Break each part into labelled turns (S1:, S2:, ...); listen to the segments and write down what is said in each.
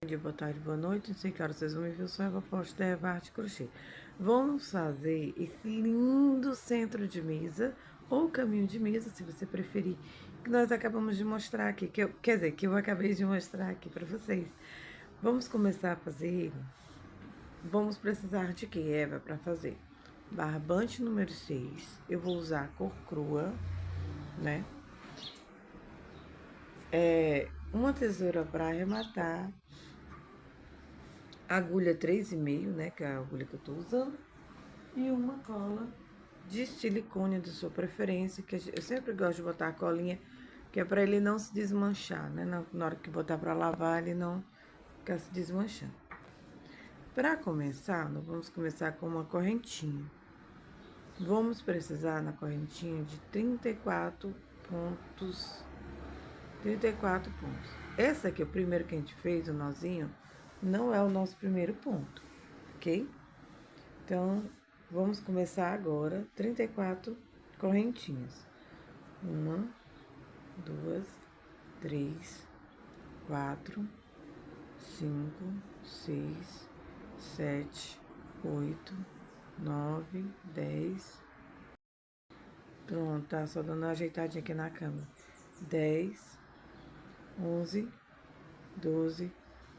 S1: Bom dia, boa tarde, boa noite. Não sei que horas vocês vão me ver. Eu sou a Eva Forte da Eva Arte Crochê. Vamos fazer esse lindo centro de mesa, ou caminho de mesa, se você preferir, que nós acabamos de mostrar aqui, que eu acabei de mostrar aqui para vocês. Vamos começar a fazer ele. Vamos precisar de que, Eva, para fazer? Barbante número 6. Eu vou usar a cor crua, né? Uma tesoura para arrematar. Agulha 3,5, né, que é a agulha que eu tô usando, e uma cola de silicone de sua preferência, que eu sempre gosto de botar a colinha, que é para ele não se desmanchar, né, na hora que botar para lavar, ele não ficar se desmanchando. Para começar, nós vamos começar com uma correntinha. Vamos precisar na correntinha de 34 pontos. 34 pontos. Essa aqui, o primeiro que a gente fez, o nozinho, não é o nosso primeiro ponto, ok? Então, vamos começar agora 34 correntinhas. 1, 2, 3, 4, 5, 6, 7, 8, 9, 10. Pronto, tá só dando uma ajeitadinha aqui na cama. 10, 11, 12,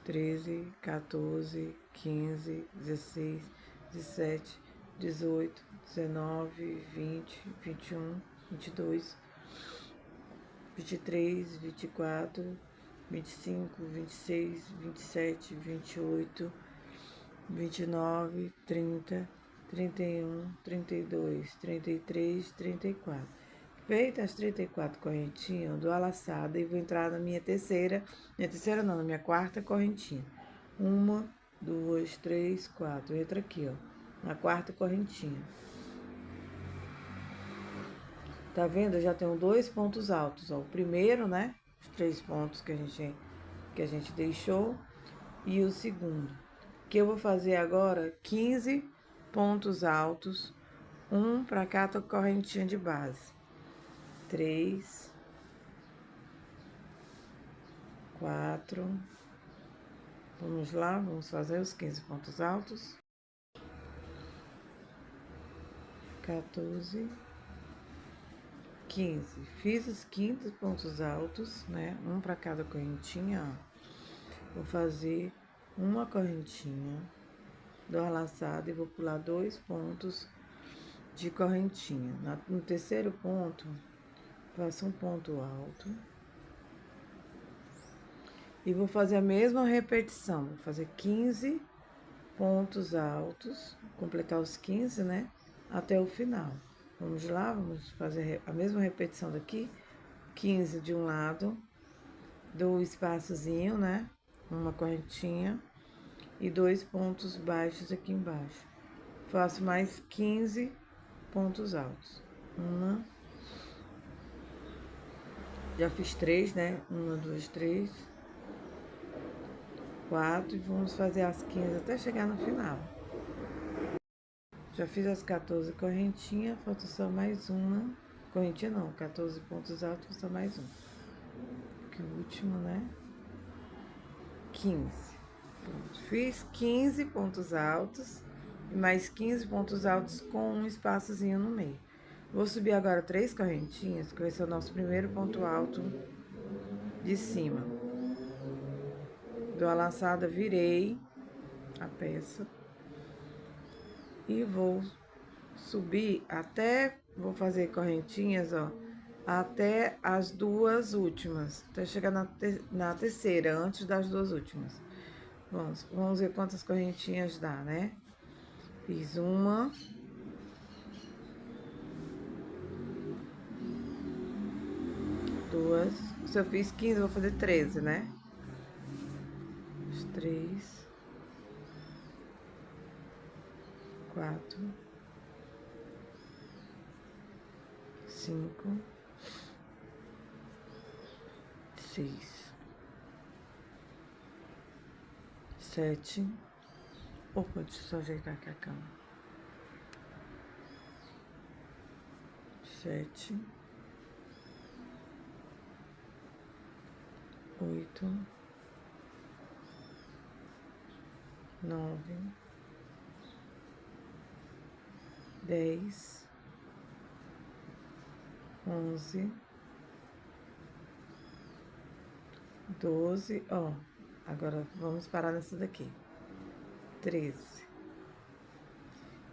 S1: 13, 14, 15, 16, 17, 18, 19, 20, 21, 22, 23, 24, 25, 26, 27, 28, 29, 30, 31, 32, 33, 34. Feita as 34 correntinhas, eu dou a laçada e vou entrar na minha terceira não, na minha quarta correntinha. 1, 2, 3, 4. Entra aqui, ó, na quarta correntinha. Tá vendo? Eu já tenho 2 pontos altos, ó. O primeiro, né? Os 3 pontos que a gente deixou. E o segundo. Que eu vou fazer agora 15 pontos altos. Um para cada correntinha de base. 3, 4. Vamos lá, vamos fazer os 15 pontos altos. 14, 15. Fiz os 15 pontos altos, né? Um para cada correntinha, ó. Vou fazer uma correntinha, dou a laçada e vou pular 2 pontos de correntinha. No terceiro ponto, faço um ponto alto. E vou fazer a mesma repetição, vou fazer 15 pontos altos, completar os 15, né? Até o final. Vamos lá, vamos fazer a mesma repetição daqui. 15 de um lado, do espaçozinho, né? Uma correntinha e 2 pontos baixos aqui embaixo. Faço mais 15 pontos altos. Já fiz 3, né? 1, 2, 3, 4 e vamos fazer as 15 até chegar no final. Já fiz as 14 correntinhas, falta só mais uma. Correntinha não, 14 pontos altos, só mais um. Que o último, né? 15. Pronto. Fiz 15 pontos altos e mais 15 pontos altos com um espaçozinho no meio. Vou subir agora 3 correntinhas, que vai ser o nosso primeiro ponto alto de cima. Dou a laçada, virei a peça e vou subir até, vou fazer correntinhas, ó, até as 2 últimas, até chegar na terceira, antes das 2 últimas. Vamos ver quantas correntinhas dá, né? Fiz uma, duas, se eu fiz 15, eu vou fazer 13, né? 3, 4, 5, 6, 7. Opa, deixa eu só ajeitar aqui a cama. 7, 8, 9, 10, 11, 12, ó, agora vamos parar nessa daqui, 13.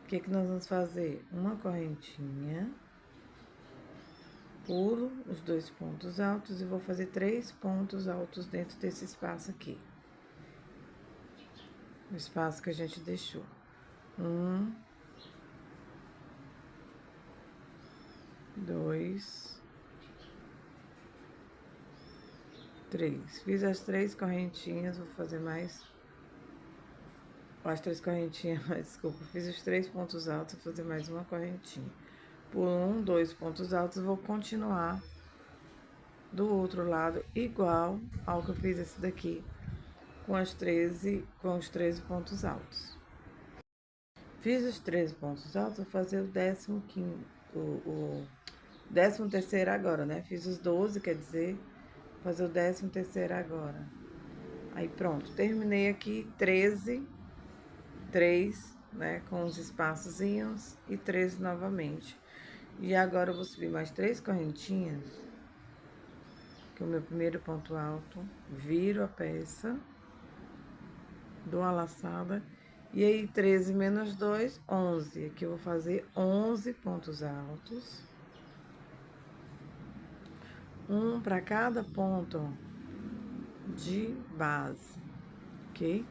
S1: O que nós vamos fazer? Uma correntinha, pulo os 2 pontos altos e vou fazer 3 pontos altos dentro desse espaço aqui. O espaço que a gente deixou. 1, 2, 3. Fiz as 3 correntinhas, vou fazer mais. As 3 correntinhas, desculpa, fiz os 3 pontos altos, vou fazer mais uma correntinha. Pulo 1, 2 pontos altos, vou continuar do outro lado igual ao que eu fiz esse daqui com os 13 pontos altos. Fiz os 13 pontos altos, vou fazer o 15º, o 13º agora, né? Fiz os 12, quer dizer, vou fazer o 13º agora. Aí pronto, terminei aqui 13, 3, né, com os espaçozinhos e 13 novamente. E agora eu vou subir mais 3 correntinhas, que é o meu primeiro ponto alto, viro a peça, dou a laçada, e aí 13 menos 2, 11. Aqui eu vou fazer 11 pontos altos, um para cada ponto de base, ok?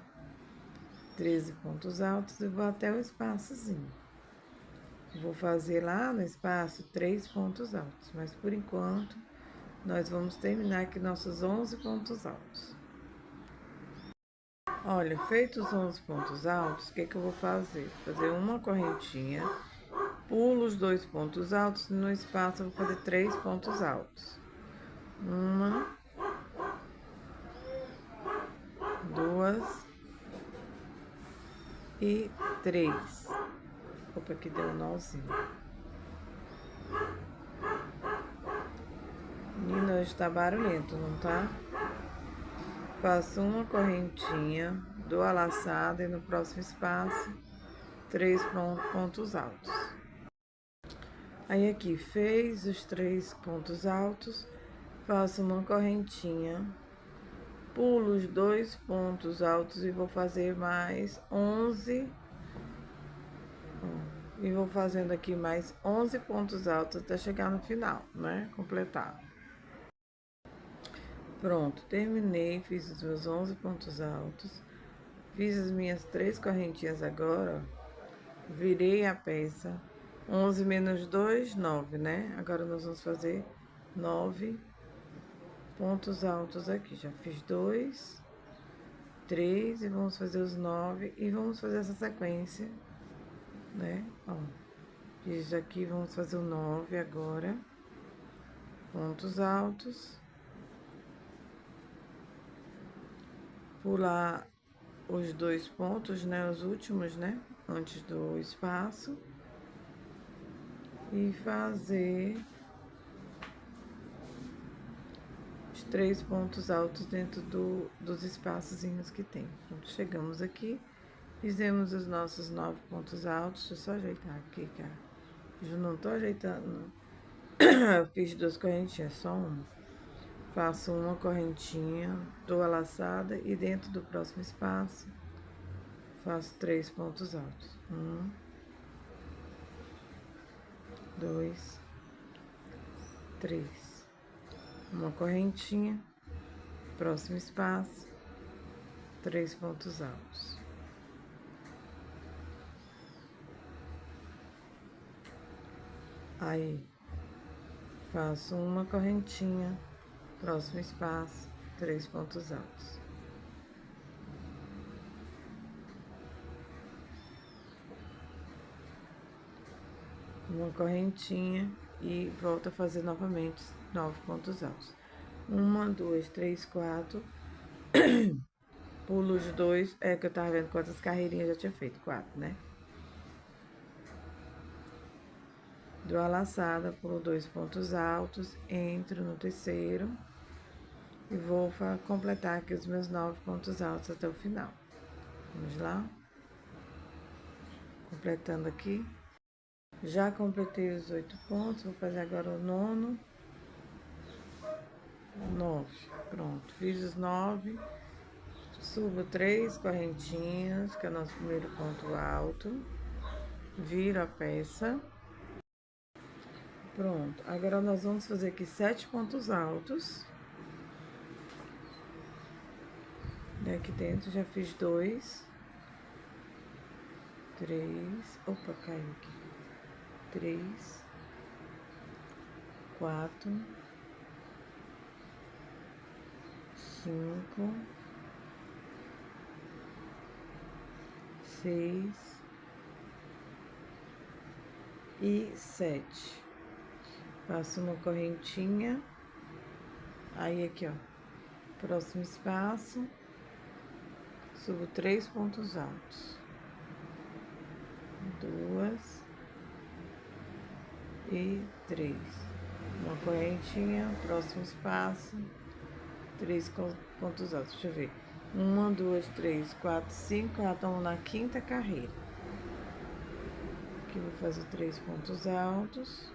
S1: 13 pontos altos e vou até o espaçozinho. Vou fazer lá no espaço 3 pontos altos, mas por enquanto nós vamos terminar aqui nossos 11 pontos altos. Olha, feitos os 11 pontos altos, o que eu vou fazer? Fazer uma correntinha, pulo os 2 pontos altos, no espaço eu vou fazer 3 pontos altos. 1, 2 e 3. Opa, aqui deu um nozinho. Menina, hoje tá barulhento, não tá? Faço uma correntinha, dou a laçada e no próximo espaço, 3 pontos altos. Aí aqui, fez os 3 pontos altos, faço uma correntinha, pulo os 2 pontos altos e vou fazer mais 11. E vou fazendo aqui mais 11 pontos altos até chegar no final, né? Completar. Pronto, terminei, fiz os meus 11 pontos altos. Fiz as minhas 3 correntinhas agora, ó. Virei a peça. 11 menos 2, 9, né? Agora nós vamos fazer 9 pontos altos aqui. Já fiz 2, 3 e vamos fazer os 9 e vamos fazer essa sequência, né? Ó. Fiz aqui, vamos fazer o 9 agora. Pontos altos. Pular os 2 pontos, né? Os últimos, né? Antes do espaço. E fazer os 3 pontos altos dentro dos espaçozinhos que tem. Pronto, chegamos aqui. Fizemos os nossos 9 pontos altos. Deixa eu só ajeitar aqui, cara. Eu não tô ajeitando. Eu fiz 2 correntinhas, só uma. Faço uma correntinha, dou a laçada e dentro do próximo espaço faço 3 pontos altos. 1, 2, 3. Uma correntinha, próximo espaço, 3 pontos altos. Aí, faço uma correntinha, próximo espaço, 3 pontos altos. Uma correntinha e volto a fazer novamente 9 pontos altos. 1, 2, 3, 4. Pulo os 2, é que eu tava vendo quantas carreirinhas eu já tinha feito, 4, né? Dou a laçada, pulo 2 pontos altos, entro no terceiro e vou completar aqui os meus 9 pontos altos até o final. Vamos lá. Completando aqui. Já completei os 8 pontos, vou fazer agora o 9º. 9, pronto. Fiz os 9. Subo 3 correntinhas, que é o nosso primeiro ponto alto. Viro a peça. Pronto. Agora nós vamos fazer aqui 7 pontos altos. E aqui dentro já fiz 2, 3. Opa, caiu aqui. 3, 4, 5, 6 e 7. Faço uma correntinha. Aí aqui, ó, próximo espaço, subo 3 pontos altos. 2 e 3. Uma correntinha, próximo espaço, 3 pontos altos. Deixa eu ver. 1, 2, 3, 4, 5. Já estamos na 5ª carreira. Aqui vou fazer 3 pontos altos.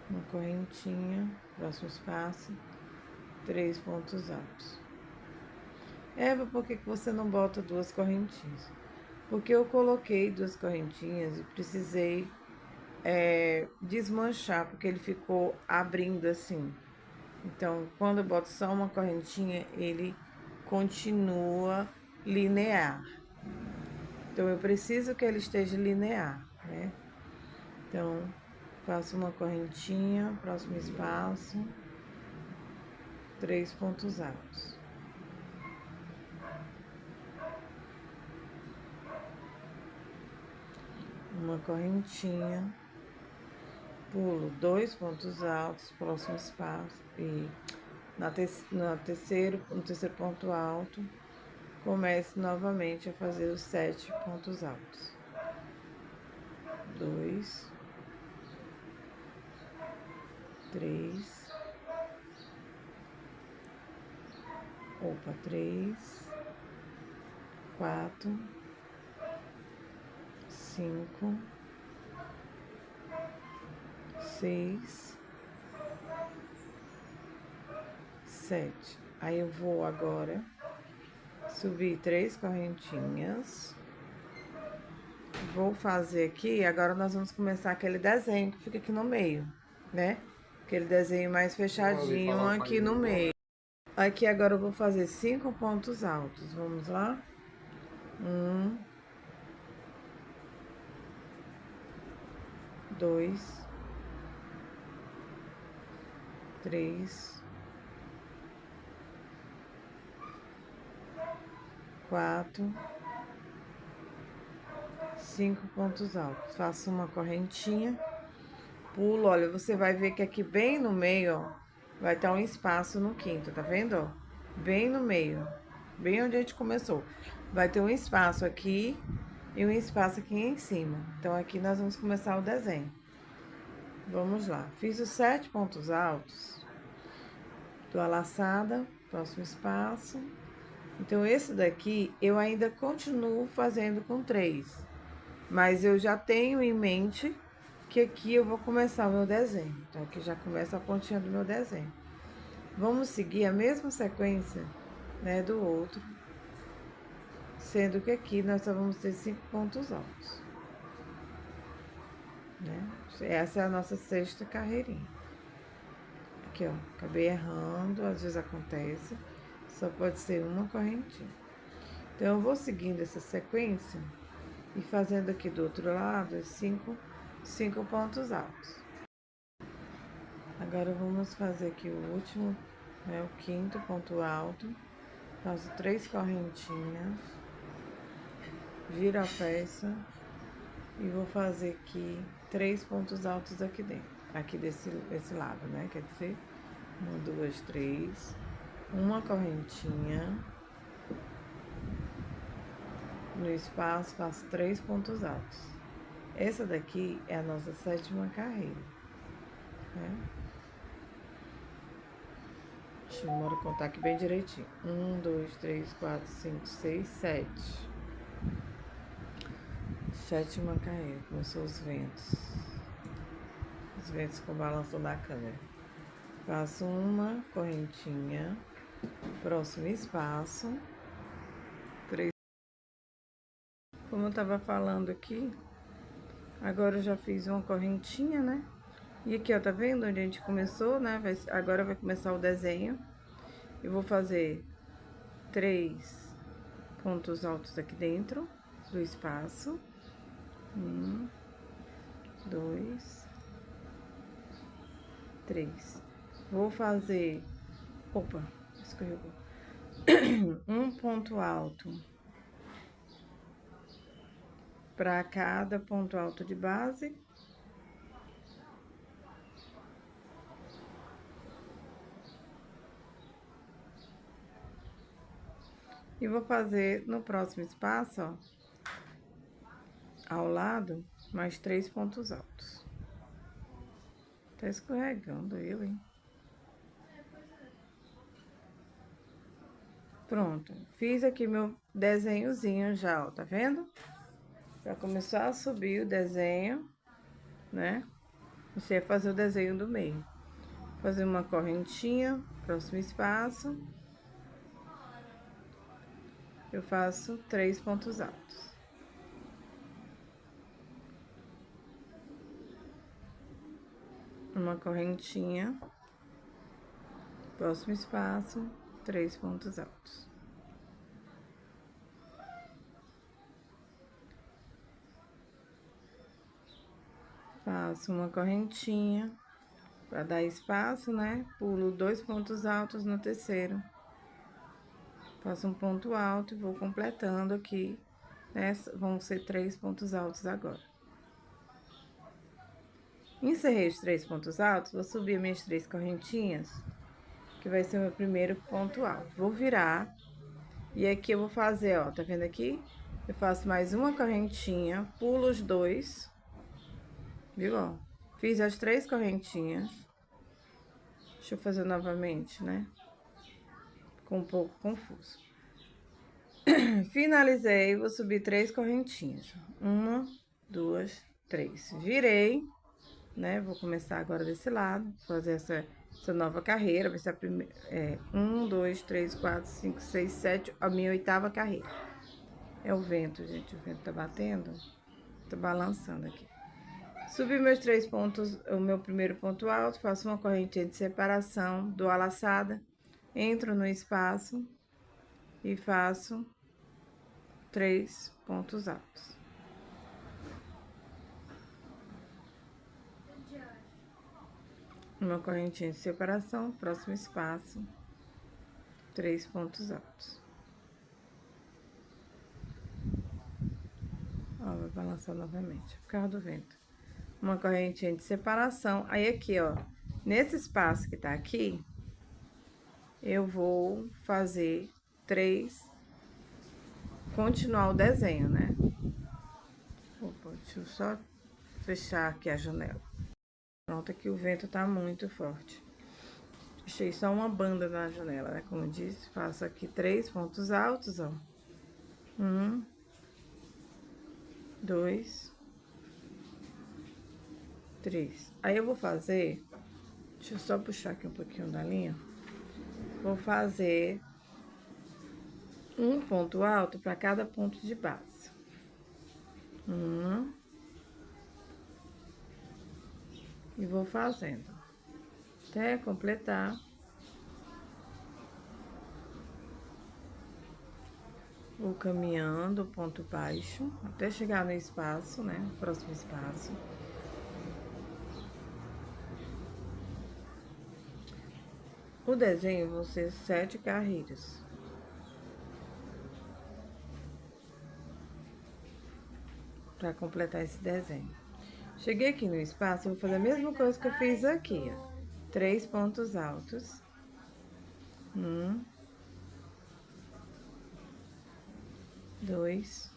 S1: Uma correntinha, próximo espaço, 3 pontos altos. Eva, por que você não bota 2 correntinhas? Porque eu coloquei 2 correntinhas e precisei desmanchar, porque ele ficou abrindo assim. Então, quando eu boto só uma correntinha, ele continua linear. Então, eu preciso que ele esteja linear, né? Então, faço uma correntinha, próximo espaço, 3 pontos altos. Uma correntinha, pulo 2 pontos altos, próximo espaço, e no terceiro ponto alto, começo novamente a fazer os 7 pontos altos. 2, 3, 3, 4, 5, 6, 7. Aí eu vou agora subir 3 correntinhas. Vou fazer aqui, agora nós vamos começar aquele desenho que fica aqui no meio, né? Aquele desenho mais fechadinho aqui no meio. Aqui agora eu vou fazer 5 pontos altos. Vamos lá? 1, 2, 3, 4, 5 pontos altos. Faço uma correntinha, pulo. Olha, você vai ver que aqui bem no meio, ó, vai estar um espaço no 5º, tá vendo, ó? Bem no meio, bem onde a gente começou. Vai ter um espaço aqui e um espaço aqui em cima. Então, aqui nós vamos começar o desenho. Vamos lá. Fiz os 7 pontos altos. Tô a laçada, próximo espaço. Então, esse daqui eu ainda continuo fazendo com 3. Mas eu já tenho em mente que aqui eu vou começar o meu desenho. Então, aqui já começa a pontinha do meu desenho. Vamos seguir a mesma sequência, né, do outro. Sendo que aqui nós só vamos ter 5 pontos altos. Né? Essa é a nossa 6ª carreirinha. Aqui, ó, acabei errando, às vezes acontece. Só pode ser uma correntinha. Então, eu vou seguindo essa sequência e fazendo aqui do outro lado 5 pontos altos. Agora, vamos fazer aqui o último, né, o 5º ponto alto. Faço 3 correntinhas, viro a peça e vou fazer aqui 3 pontos altos aqui dentro, aqui desse lado, né? Quer dizer, 1, 2, 3, uma correntinha. No espaço, faço 3 pontos altos. Essa daqui é a nossa 7ª carreira, né? certinho. Bora contar aqui bem direitinho. 1, 2, 3, 4, 5, 6, 7. Sétima carreira. Começou os ventos. Os ventos com o balanço da câmera. Faço uma correntinha. Próximo espaço. 3. Como eu tava falando aqui, agora eu já fiz uma correntinha, né? E aqui, ó, tá vendo onde a gente começou, né? Agora vai começar o desenho. Eu vou fazer 3 pontos altos aqui dentro do espaço. 1, 2, 3. Vou fazer... Opa, escorregou. Um ponto alto para cada ponto alto de base. E vou fazer no próximo espaço, ó, ao lado, mais 3 pontos altos. Tá escorregando eu, hein? Pronto. Fiz aqui meu desenhozinho já, ó, tá vendo? Já começou a subir o desenho, né? Você vai fazer o desenho do meio. Fazer uma correntinha, próximo espaço. Eu faço 3 pontos altos. Uma correntinha, próximo espaço, 3 pontos altos. Faço uma correntinha para dar espaço, né? Pulo 2 pontos altos no terceiro. Faço um ponto alto e vou completando aqui, né? Vão ser 3 pontos altos agora. Encerrei os 3 pontos altos, vou subir minhas 3 correntinhas, que vai ser o meu primeiro ponto alto. Vou virar, e aqui eu vou fazer, ó, tá vendo aqui? Eu faço mais uma correntinha, pulo os 2, viu, ó? Fiz as 3 correntinhas. Deixa eu fazer novamente, né? Ficou um pouco confuso. Finalizei, vou subir 3 correntinhas. 1, 2, 3. Virei, né? Vou começar agora desse lado, fazer essa nova carreira. Vai ser a primeira. 1, 2, 3, 4, 5, 6, 7. A minha 8ª carreira. É o vento, gente. O vento tá batendo. Tô balançando aqui. Subi meus 3 pontos, o meu primeiro ponto alto, faço uma correntinha de separação, dou a laçada, entro no espaço e faço 3 pontos altos. Uma correntinha de separação, próximo espaço, 3 pontos altos. Ó, vai balançar novamente, por causa do vento. Uma correntinha de separação, aí aqui, ó, nesse espaço que tá aqui, eu vou fazer 3, continuar o desenho, né? Opa, deixa eu só fechar aqui a janela. Pronto, aqui o vento tá muito forte. Deixei só uma banda na janela, né? Como eu disse, faço aqui 3 pontos altos, ó. 1, 2, 3. Aí eu vou fazer, deixa eu só puxar aqui um pouquinho da linha. Vou fazer um ponto alto para cada ponto de base. 1. E vou fazendo até completar. Vou caminhando ponto baixo até chegar no espaço, né? Próximo espaço. O desenho vão ser 7 carreiras. Para completar esse desenho. Cheguei aqui no espaço, eu vou fazer a mesma coisa que eu fiz aqui, ó. 3 pontos altos. 1, 2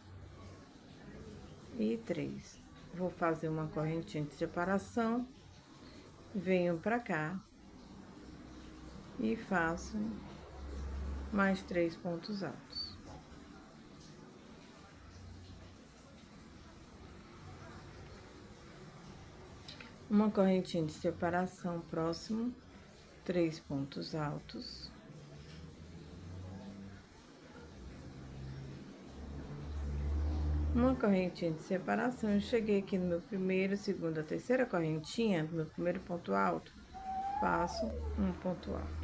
S1: e 3. Vou fazer uma correntinha de separação. Venho pra cá. e faço mais 3 pontos altos. Uma correntinha de separação próximo, 3 pontos altos. Uma correntinha de separação, eu cheguei aqui no meu primeiro, segunda, terceira correntinha, no meu primeiro ponto alto, faço um ponto alto.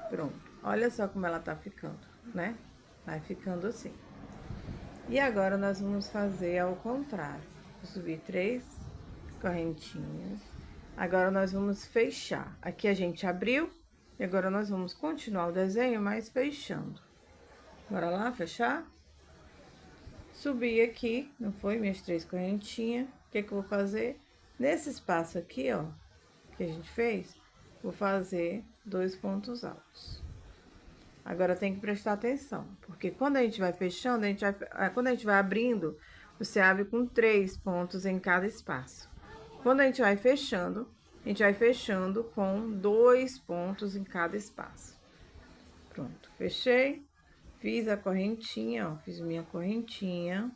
S1: Pronto, olha só como ela tá ficando, né? Vai ficando assim. E agora, nós vamos fazer ao contrário. Vou subir 3 correntinhas. Agora, nós vamos fechar. Aqui a gente abriu, e agora nós vamos continuar o desenho, mas fechando. Bora lá, fechar? Subi aqui, não foi? Minhas 3 correntinhas. O que que eu vou fazer? Nesse espaço aqui, ó, que a gente fez, vou fazer 2 pontos altos. Agora, tem que prestar atenção, porque quando a gente vai fechando, quando a gente vai abrindo, você abre com 3 pontos em cada espaço. Quando a gente vai fechando com 2 pontos em cada espaço. Pronto, fechei. Fiz a correntinha, ó, fiz minha correntinha.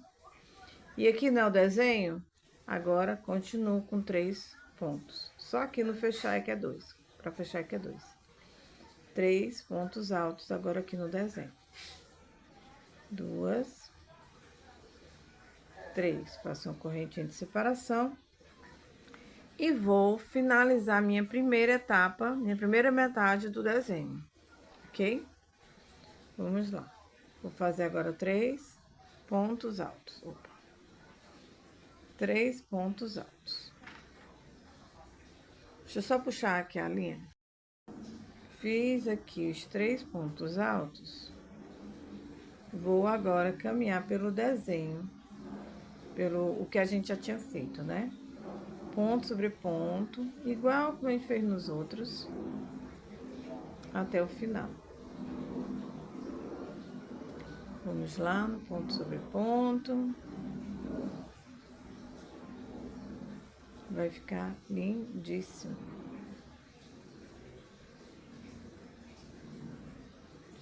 S1: E aqui no desenho, agora continuo com 3 pontos. Só aqui no fechar é que é 2. Pra fechar é que é 2. 3 pontos altos agora aqui no desenho. 2, 3. Faço uma correntinha de separação. E vou finalizar minha primeira etapa, minha primeira metade do desenho. Ok? Vamos lá. Vou fazer agora 3 pontos altos. Opa. 3 pontos altos. Deixa eu só puxar aqui a linha. Fiz aqui os 3 pontos altos. Vou agora caminhar pelo desenho, pelo o que a gente já tinha feito, né? Ponto sobre ponto, igual como a gente fez nos outros, até o final. Vamos lá, no ponto sobre ponto. Vai ficar lindíssimo.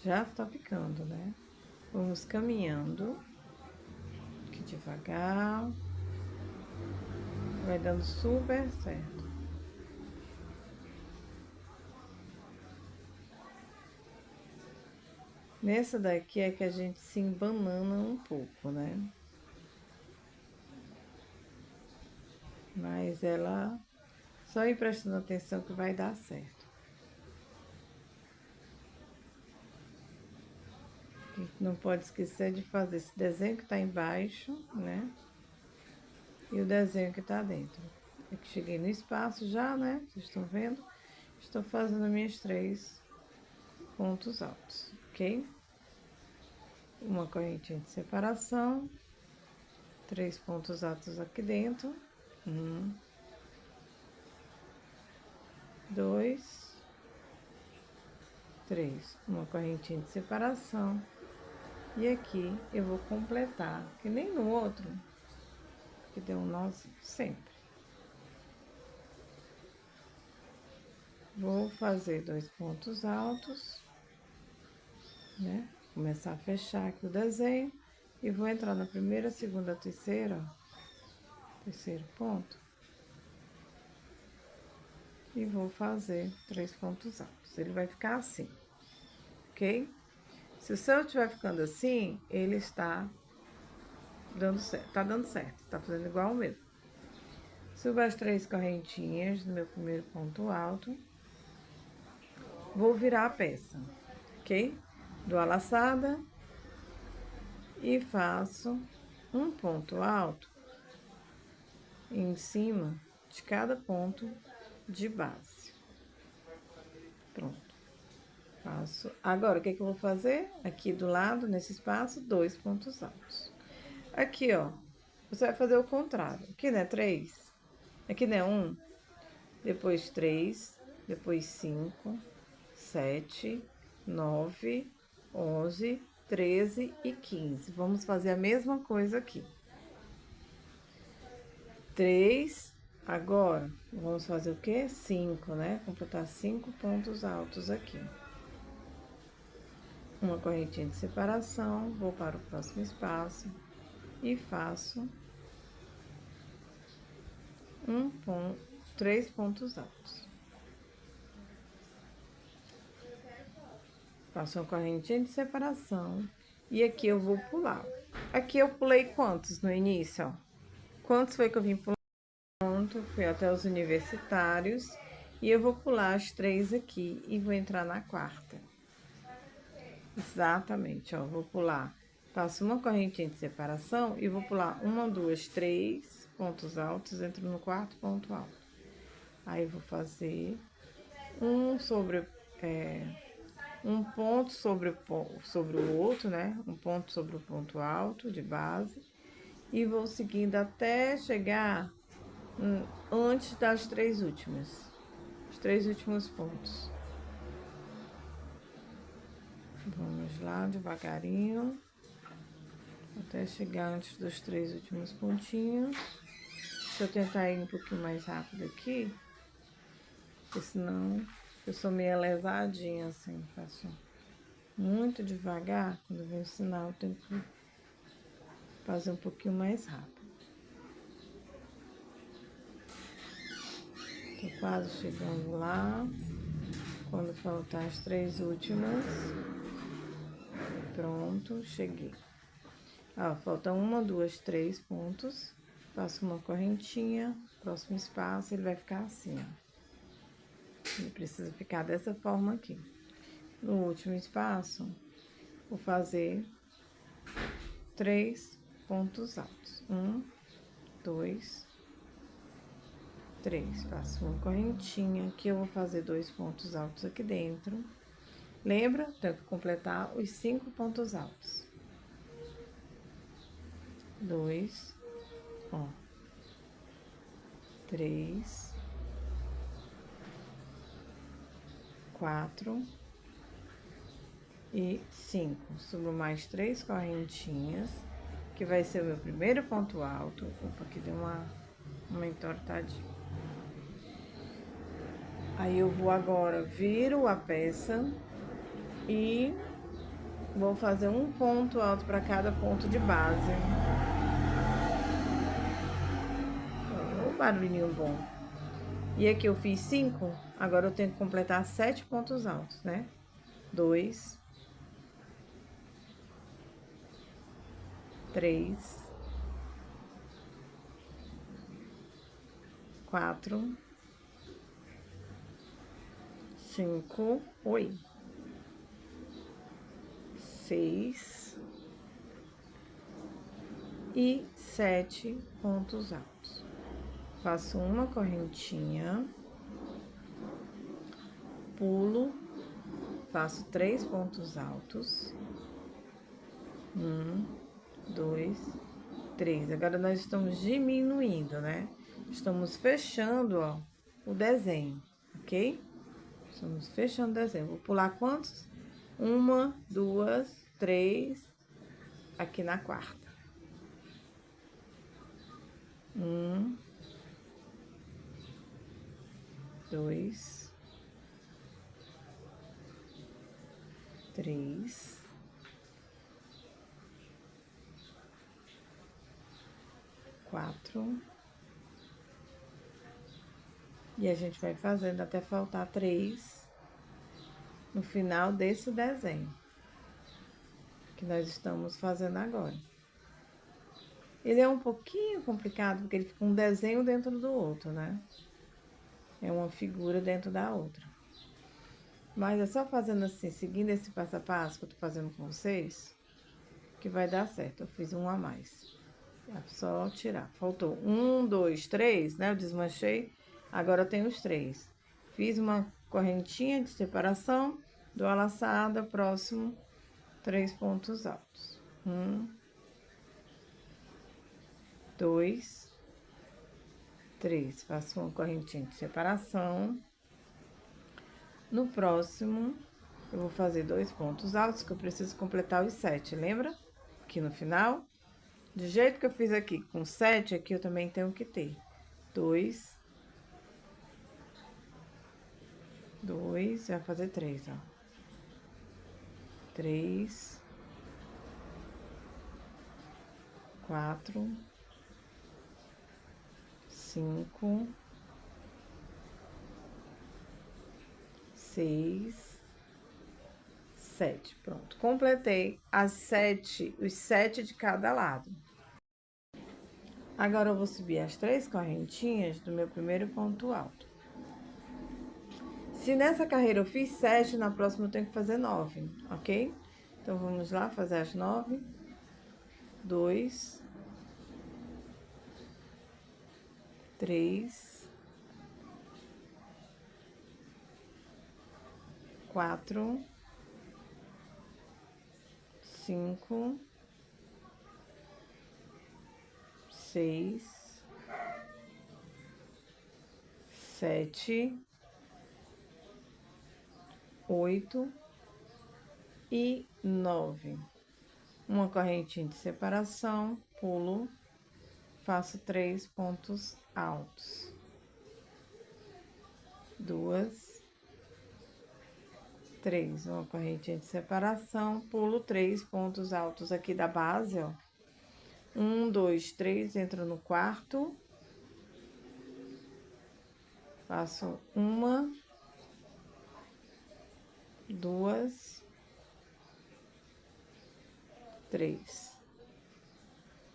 S1: Já tá ficando, né? Vamos caminhando aqui devagar. Vai dando super certo. Nessa daqui é que a gente se embanana um pouco, né? Mas ela... Só ir prestando atenção que vai dar certo. Não pode esquecer de fazer esse desenho que tá embaixo, né? E o desenho que tá dentro. Aqui cheguei no espaço já, né? Vocês estão vendo? Estou fazendo minhas 3 pontos altos, ok? Uma correntinha de separação. 3 pontos altos aqui dentro. 1, 2, 3. Uma correntinha de separação. E aqui eu vou completar, que nem no outro, que deu um nozinho sempre. Vou fazer 2 pontos altos, né? Começar a fechar aqui o desenho. E vou entrar na primeira, segunda, terceira, ó. Terceiro ponto. E vou fazer 3 pontos altos. Ele vai ficar assim, ok? Se o seu estiver ficando assim, ele está dando certo, tá fazendo igual o meu. Subo as 3 correntinhas no meu primeiro ponto alto. Vou virar a peça, ok? Dou a laçada e faço um ponto alto em cima de cada ponto de base. Pronto. Faço. Agora, o que que eu vou fazer? Aqui do lado, nesse espaço, 2 pontos altos. Aqui, ó, você vai fazer o contrário. Aqui não é 3, aqui não é 1, depois 3, depois 5, 7, 9, 11, 13 e 15. Vamos fazer a mesma coisa aqui. 3, Agora, vamos fazer o quê? 5, né? Completar 5 pontos altos aqui. Uma correntinha de separação, vou para o próximo espaço e faço 3 pontos altos. Faço uma correntinha de separação e aqui eu vou pular. Aqui eu pulei quantos no início, ó? Quantos foi que eu vim pular? Pronto, fui até os universitários e eu vou pular as 3 aqui e vou entrar na quarta. Exatamente, ó, vou pular. Faço uma correntinha de separação e vou pular 1, 2, 3 pontos altos, entro no quarto ponto alto. Aí, vou fazer um ponto sobre o outro, né? Um ponto sobre o ponto alto de base. E vou seguindo até chegar antes das 3 últimas. Os 3 últimos pontos. Vamos lá, devagarinho. Até chegar antes dos 3 últimos pontinhos. Deixa eu tentar ir um pouquinho mais rápido aqui. Porque senão eu sou meio lesadinha, assim. Faço muito devagar. Quando eu vou ensinar, eu tenho que fazer um pouquinho mais rápido. Tô quase chegando lá. Quando faltar as 3 últimas. Pronto, cheguei. Ó, falta 1, 2, 3 pontos. Faço uma correntinha, próximo espaço, ele vai ficar assim, ó. Ele precisa ficar dessa forma aqui. No último espaço, vou fazer 3 pontos altos. 1, 2, 3. Faço uma correntinha, aqui eu vou fazer 2 pontos altos aqui dentro. Lembra? Tenho que completar os 5 pontos altos. 2, ó. 3, 4 e 5. Subo mais 3 correntinhas, que vai ser o meu primeiro ponto alto. Opa, aqui deu uma entortadinha. Aí, eu vou agora, viro a peça e vou fazer um ponto alto para cada ponto de base. Um barulhinho bom. E aqui eu fiz 5, agora eu tenho que completar 7 pontos altos, né? 2, 3, 4, 5, 6 e 7 pontos altos. Faço uma correntinha, pulo, faço 3 pontos altos. 1, 2, 3. Agora, nós estamos diminuindo, né? Estamos fechando, ó, o desenho, ok? Estamos fechando o desenho. Vou pular quantos? 1, 2, 3, aqui na quarta. 1, 2, 3, 4. E a gente vai fazendo até faltar 3 no final desse desenho que nós estamos fazendo agora. Ele é um pouquinho complicado, porque ele fica um desenho dentro do outro, né? É uma figura dentro da outra. Mas é só fazendo assim, seguindo esse passo a passo que eu tô fazendo com vocês, que vai dar certo. Eu fiz um a mais. É só tirar. Faltou 1, 2, 3, né? Eu desmanchei. Agora eu tenho os 3. Fiz uma correntinha de separação, dou a laçada, próximo, 3 pontos altos. 1, 2, 3. Faço uma correntinha de separação. No próximo, eu vou fazer 2 pontos altos, que eu preciso completar os 7, lembra? Aqui no final. Do jeito que eu fiz aqui, com 7, aqui eu também tenho que ter 2 2, vai fazer 3, ó. 3, 4, 5, 6, 7. Pronto, completei os 7 de cada lado. Agora, eu vou subir as 3 correntinhas do meu primeiro ponto alto. Se nessa carreira eu fiz 7, na próxima eu tenho que fazer 9, ok? Então, vamos lá fazer as 9. 2, 3, 4, 5, 6, 7, 8 e 9. Uma correntinha de separação, pulo, faço 3 pontos altos. 2, 3. Uma correntinha de separação, pulo 3 pontos altos aqui da base, ó. 1, 2, 3, entro no quarto. Faço 1, 2, 3.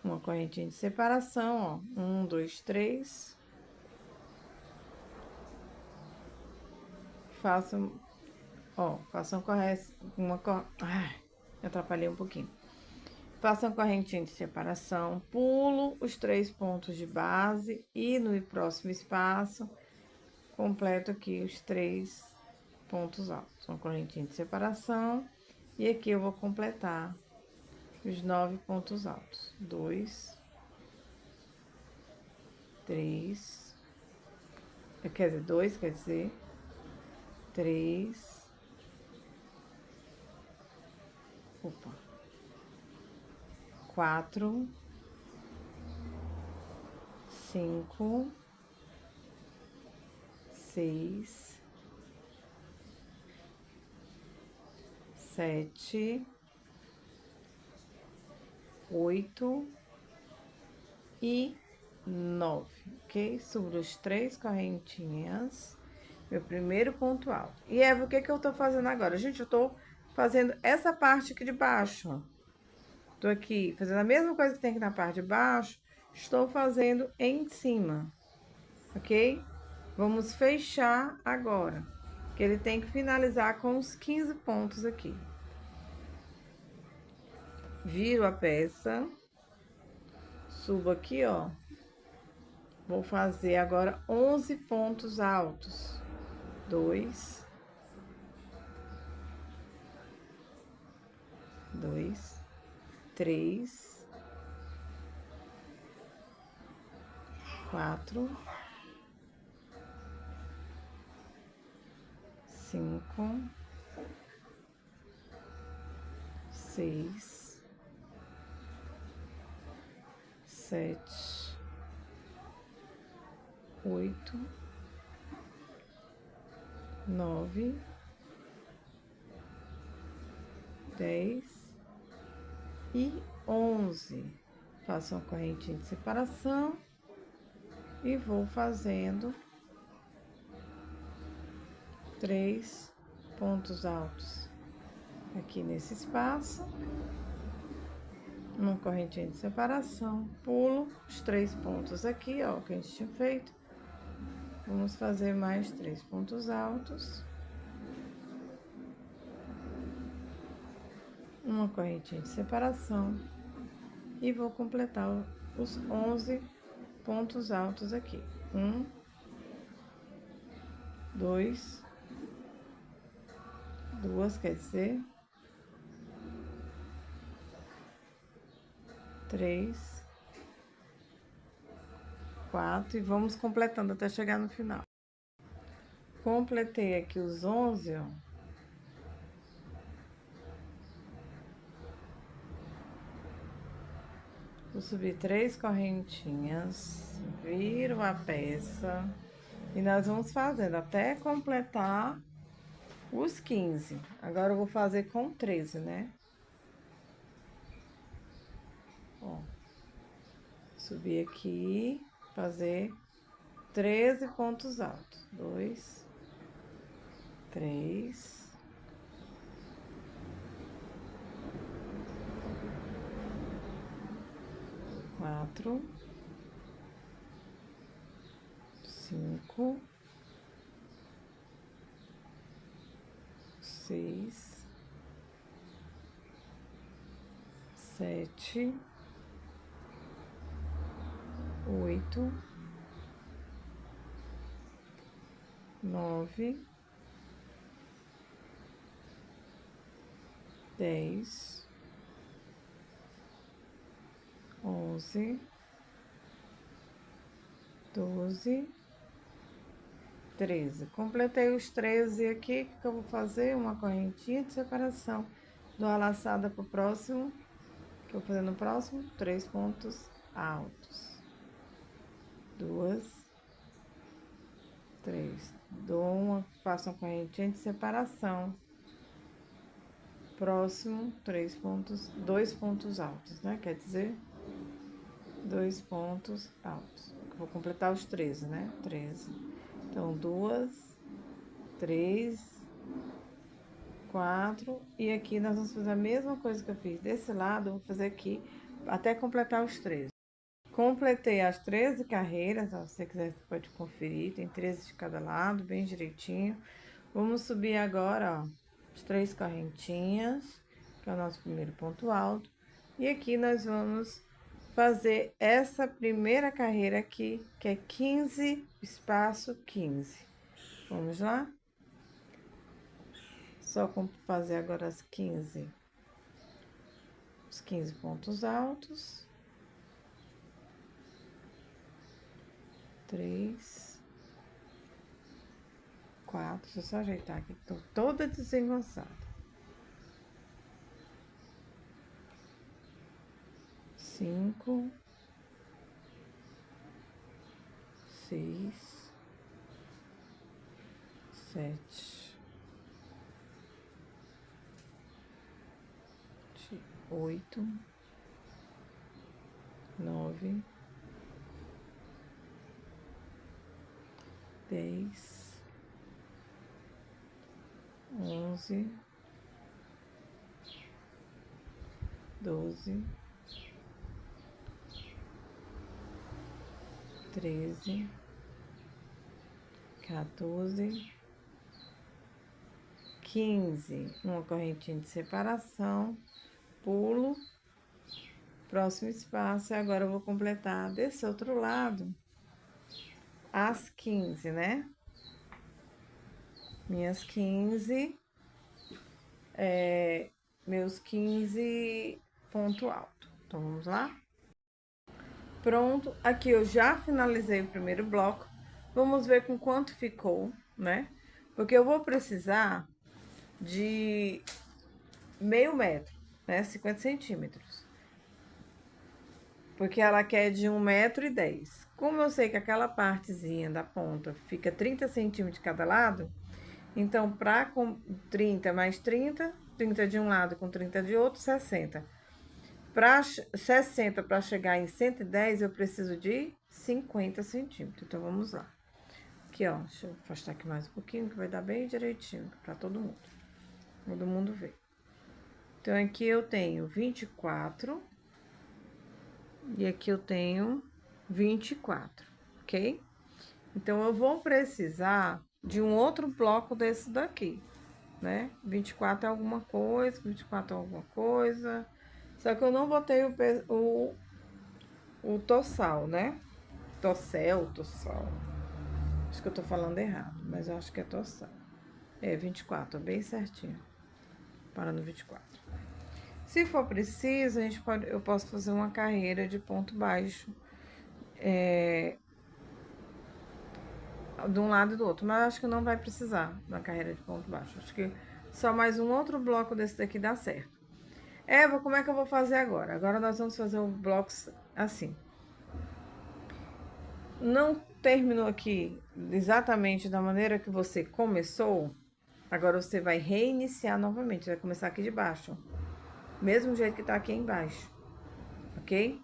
S1: Uma correntinha de separação, ó. 1, 2, 3. Faço, ó, faço ai, atrapalhei um pouquinho. Faço uma correntinha de separação, pulo os 3 pontos de base e no próximo espaço, completo aqui os 3 pontos altos. Uma correntinha de separação, e aqui eu vou completar os 9 pontos altos. 2, 3, quer dizer, 2, quer dizer, 3, opa, 4, 5, 6, 7, 8 e 9, ok? Subo as 3 correntinhas, meu primeiro ponto alto. E Eva, o que que eu tô fazendo agora? Gente, eu tô fazendo essa parte aqui de baixo, ó. Tô aqui fazendo a mesma coisa que tem aqui na parte de baixo, estou fazendo em cima, ok? Vamos fechar agora, que ele tem que finalizar com os 15 pontos aqui. Viro a peça, subo aqui, ó. Vou fazer agora 11 pontos altos. 2, 2, 3, 4, 5, 6, 7, 8, 9, 10 e 11. Faço uma correntinha de separação e vou fazendo 3 pontos altos aqui nesse espaço. Uma correntinha de separação, pulo os 3 pontos aqui, ó, que a gente tinha feito. Vamos fazer mais 3 pontos altos. Uma correntinha de separação. E vou completar os 11 pontos altos aqui. 1, 2, 2, quer dizer, 3, 4, e vamos completando até chegar no final. Completei aqui os 11, ó. Vou subir 3 correntinhas, viro a peça e nós vamos fazendo até completar os 15. Agora eu vou fazer com 13, né? Ó, subir aqui, fazer 13 pontos altos. 2, 3, 4, 5, 6, 7, 8, 9, 10, 11, 12, 13. Completei os 13 aqui, o que eu vou fazer? Uma correntinha de separação. Dou a laçada pro próximo, que eu vou fazer no próximo, 3 pontos altos. 2, 3. Faço uma correntinha de separação. Próximo, 3 pontos, 2 pontos altos, né? Quer dizer, 2 pontos altos. Vou completar os 13, né? 13. Então, 2, 3, 4. E aqui nós vamos fazer a mesma coisa que eu fiz desse lado, eu vou fazer aqui até completar os 13. Completei as 13 carreiras, ó, se você quiser, você pode conferir, tem 13 de cada lado, bem direitinho. Vamos subir agora, ó, as 3 correntinhas, que é o nosso primeiro ponto alto. E aqui nós vamos fazer essa primeira carreira aqui, que é 15, espaço 15. Vamos lá? Só fazer agora os 15 pontos altos. 3, 4, deixa eu só ajeitar aqui, que tô toda desengonçada. 5, 6, 7, 8, 9, 10, 11, 12, 13, 14, 15. Uma correntinha de separação, pulo, próximo espaço. E agora eu vou completar desse outro lado as 15, né? Minhas 15, meus 15 ponto alto. Então, vamos lá? Pronto, aqui eu já finalizei o primeiro bloco. Vamos ver com quanto ficou, né? Porque eu vou precisar de meio metro, né? 50 centímetros. Porque ela quer de 1,10 m. Como eu sei que aquela partezinha da ponta fica 30 centímetros de cada lado, então, com 30 mais 30, 30 de um lado com 30 de outro, 60. Para 60 para chegar em 110, eu preciso de 50 centímetros. Então, vamos lá. Aqui, ó, deixa eu afastar aqui mais um pouquinho, que vai dar bem direitinho para todo mundo. Todo mundo ver. Então, aqui eu tenho 24. E aqui eu tenho 24, ok? Então, eu vou precisar de um outro bloco desse daqui, né? 24 é alguma coisa, 24 é alguma coisa. Só que eu não botei o tossal, né? Tossal. Acho que eu tô falando errado, mas eu acho que é tossal. É 24, bem certinho. Para no 24. Se for preciso, eu posso fazer uma carreira de ponto baixo. De um lado e do outro, mas acho que não vai precisar da carreira de ponto baixo. Acho que só mais um outro bloco desse daqui dá certo. Eva, como é que eu vou fazer agora? Agora nós vamos fazer o bloco assim. Não terminou aqui exatamente da maneira que você começou? Agora você vai reiniciar novamente, vai começar aqui de baixo, ó. Mesmo jeito que tá aqui embaixo, ok?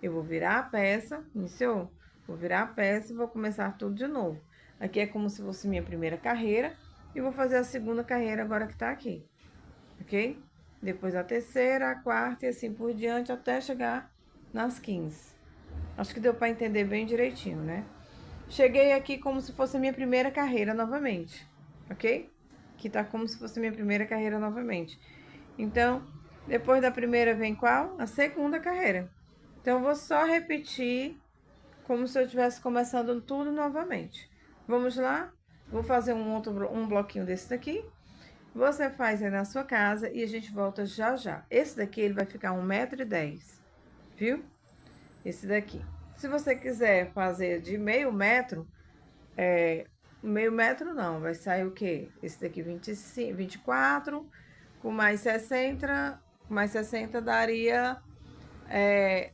S1: Eu vou virar a peça, iniciou? Vou virar a peça e vou começar tudo de novo. Aqui é como se fosse minha primeira carreira e vou fazer a segunda carreira agora que tá aqui, ok? Depois a terceira, a quarta e assim por diante até chegar nas 15. Acho que deu para entender bem direitinho, né? Cheguei aqui como se fosse a minha primeira carreira novamente, ok? Que tá como se fosse a minha primeira carreira novamente. Então, depois da primeira vem qual? A segunda carreira. Então, eu vou só repetir como se eu estivesse começando tudo novamente. Vamos lá? Vou fazer um bloquinho desse daqui. Você faz aí na sua casa e a gente volta já já. Esse daqui, ele vai ficar 1,10 m, viu? Esse daqui. Se você quiser fazer de meio metro, meio metro não, vai sair o quê? Esse daqui 25, 24, com mais 60 daria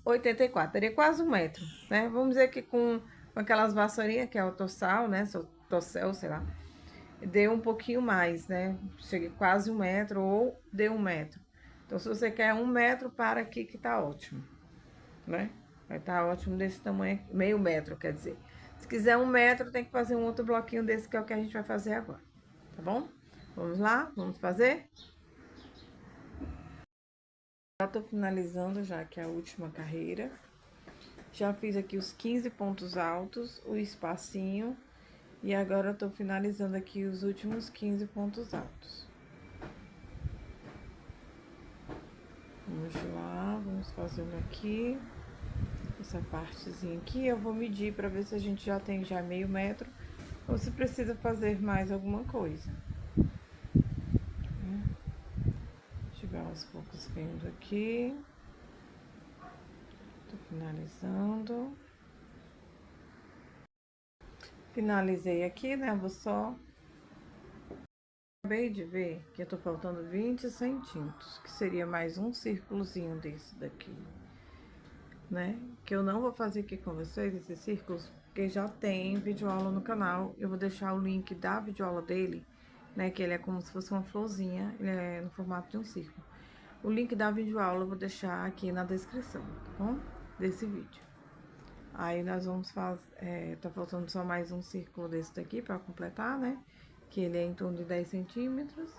S1: 84, daria quase 1 metro, né? Vamos dizer que com aquelas vassourinhas, que é o tossal, né? Tossel, sei lá, deu um pouquinho mais, né? Cheguei quase 1 metro ou deu 1 metro. Então, se você quer 1 metro, para aqui que tá ótimo, né? Vai estar ótimo desse tamanho, meio metro, quer dizer. Se quiser 1 metro, tem que fazer um outro bloquinho desse, que é o que a gente vai fazer agora, tá bom? Vamos lá? Vamos fazer? Já tô finalizando já aqui a última carreira. Já fiz aqui os 15 pontos altos, o espacinho. E agora eu tô finalizando aqui os últimos 15 pontos altos. Vamos lá, vamos fazendo aqui. Essa partezinha aqui eu vou medir para ver se a gente já tem já meio metro ou se precisa fazer mais alguma coisa. Deixa eu ver aos poucos vendo aqui. Tô finalizando. Finalizei aqui, né? Vou só... Acabei de ver que eu tô faltando 20 centímetros, que seria mais um círculozinho desse daqui, né? Que eu não vou fazer aqui com vocês, esses círculos, porque já tem videoaula no canal. Eu vou deixar o link da videoaula dele, né? Que ele é como se fosse uma florzinha, ele é no formato de um círculo. O link da videoaula eu vou deixar aqui na descrição, tá bom? Desse vídeo. Aí nós vamos fazer, tá faltando só mais um círculo desse daqui pra completar, né? Que ele é em torno de 10 centímetros.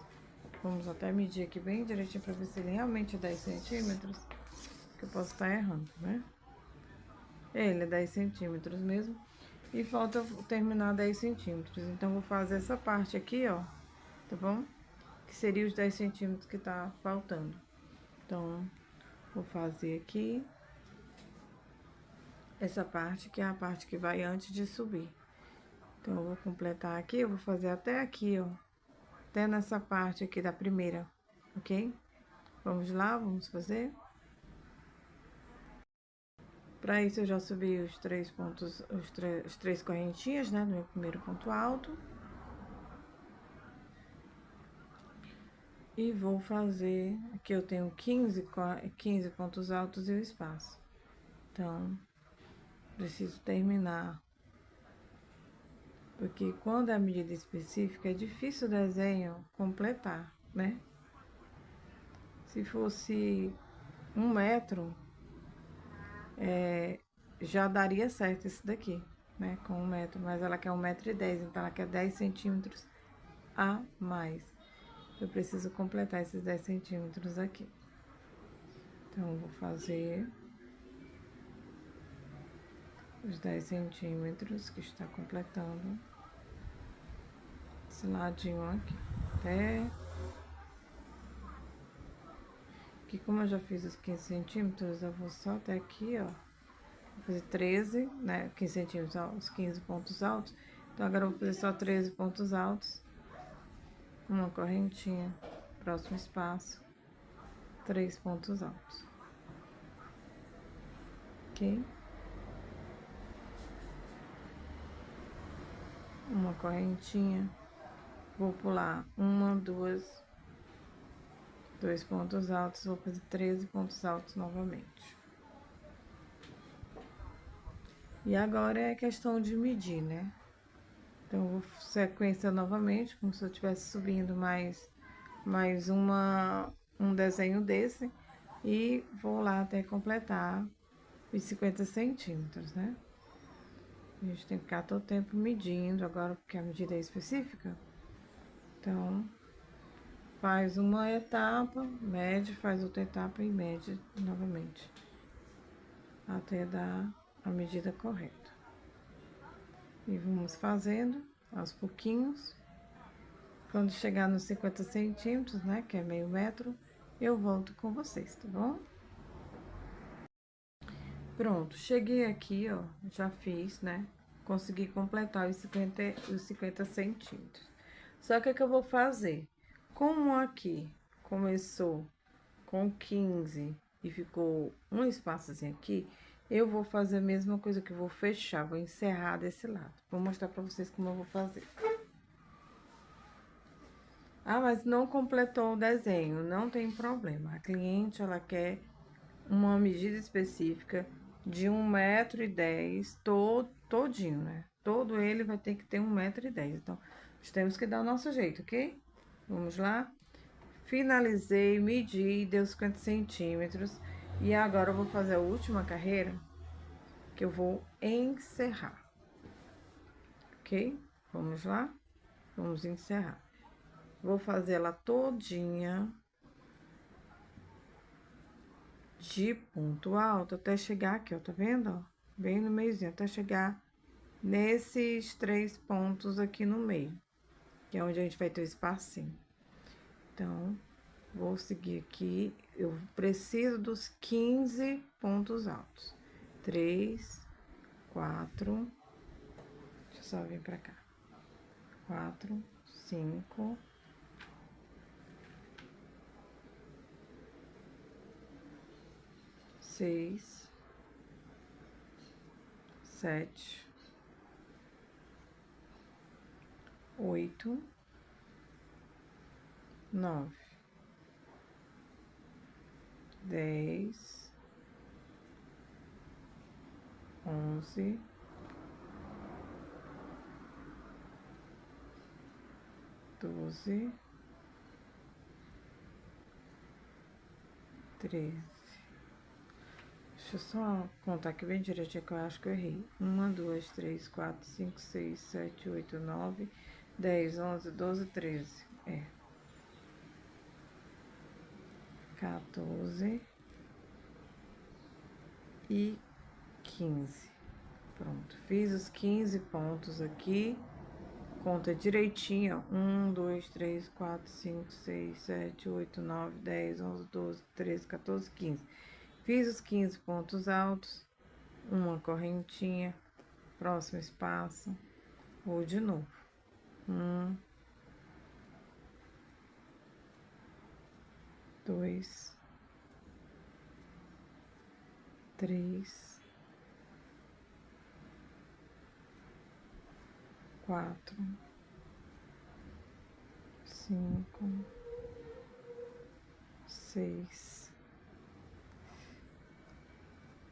S1: Vamos até medir aqui bem direitinho pra ver se ele realmente é 10 centímetros. Que eu posso estar errando, né? Ele é 10 centímetros mesmo. E falta terminar 10 centímetros. Então, vou fazer essa parte aqui, ó. Tá bom? Que seria os 10 centímetros que tá faltando. Então, vou fazer aqui essa parte, que é a parte que vai antes de subir. Então, eu vou completar aqui, eu vou fazer até aqui, ó. Até nessa parte aqui da primeira, ok? Vamos lá, vamos fazer. Para isso, eu já subi os 3 pontos, as 3 correntinhas, né, do meu primeiro ponto alto. E vou fazer, aqui eu tenho 15 pontos altos e o espaço. Então, preciso terminar. Porque quando é a medida específica, é difícil o desenho completar, né? Se fosse 1 metro, já daria certo esse daqui, né? Com 1 metro, mas ela quer 1,10 m, então ela quer 10 centímetros a mais. Eu preciso completar esses 10 centímetros aqui. Então, eu vou fazer os 10 centímetros que está completando esse ladinho aqui, até que, como eu já fiz os 15 centímetros, eu vou só até aqui, ó, vou fazer 13, né, 15 centímetros, ó, os 15 pontos altos. Então, agora eu vou fazer só 13 pontos altos, uma correntinha, próximo espaço, 3 pontos altos, ok? Uma correntinha, vou pular uma, duas, 2 pontos altos, vou fazer 13 pontos altos novamente. E agora é questão de medir, né? Então, eu vou sequência novamente, como se eu estivesse subindo mais um desenho desse. E vou lá até completar os 50 centímetros, né? A gente tem que ficar todo tempo medindo agora, porque a medida é específica. Então, faz uma etapa, mede, faz outra etapa e mede novamente. Até dar a medida correta. E vamos fazendo aos pouquinhos. Quando chegar nos 50 centímetros, né, que é meio metro, eu volto com vocês, tá bom? Pronto, cheguei aqui, ó, já fiz, né? Consegui completar os 50 centímetros. Só que o que eu vou fazer? Como aqui começou com 15 e ficou um espaçozinho aqui, eu vou fazer a mesma coisa que eu vou fechar, vou encerrar desse lado. Vou mostrar pra vocês como eu vou fazer. Ah, mas não completou o desenho, não tem problema. A cliente, ela quer uma medida específica de 1,10 m, todinho, né? Todo ele vai ter que ter 1,10 m. Então, nós temos que dar o nosso jeito, ok? Vamos lá? Finalizei, medi, deu 50 centímetros. E agora eu vou fazer a última carreira, que eu vou encerrar. Ok? Vamos lá? Vamos encerrar. Vou fazer ela todinha de ponto alto até chegar aqui, ó, tá vendo, ó? Bem no meiozinho, até chegar nesses 3 pontos aqui no meio, que é onde a gente vai ter o espacinho. Então, vou seguir aqui, eu preciso dos 15 pontos altos. 3, 4, deixa eu só vir pra cá. 4, 5, 6, 7, 8, 9, 10, 11, 12, 13. Deixa eu só contar aqui bem direitinho, que eu acho que eu errei. 1, 2, 3, 4, 5, 6, 7, 8, 9, 10, 11, 12, 13. É. 14 e 15. Pronto, fiz os 15 pontos aqui. Conta direitinho, ó. 1, 2, 3, 4, 5, 6, 7, 8, 9, 10, 11, 12, 13, 14, 15. Fiz os 15 pontos altos, uma correntinha, próximo espaço, vou de novo. 1, 2, 3, 4, 5, 6,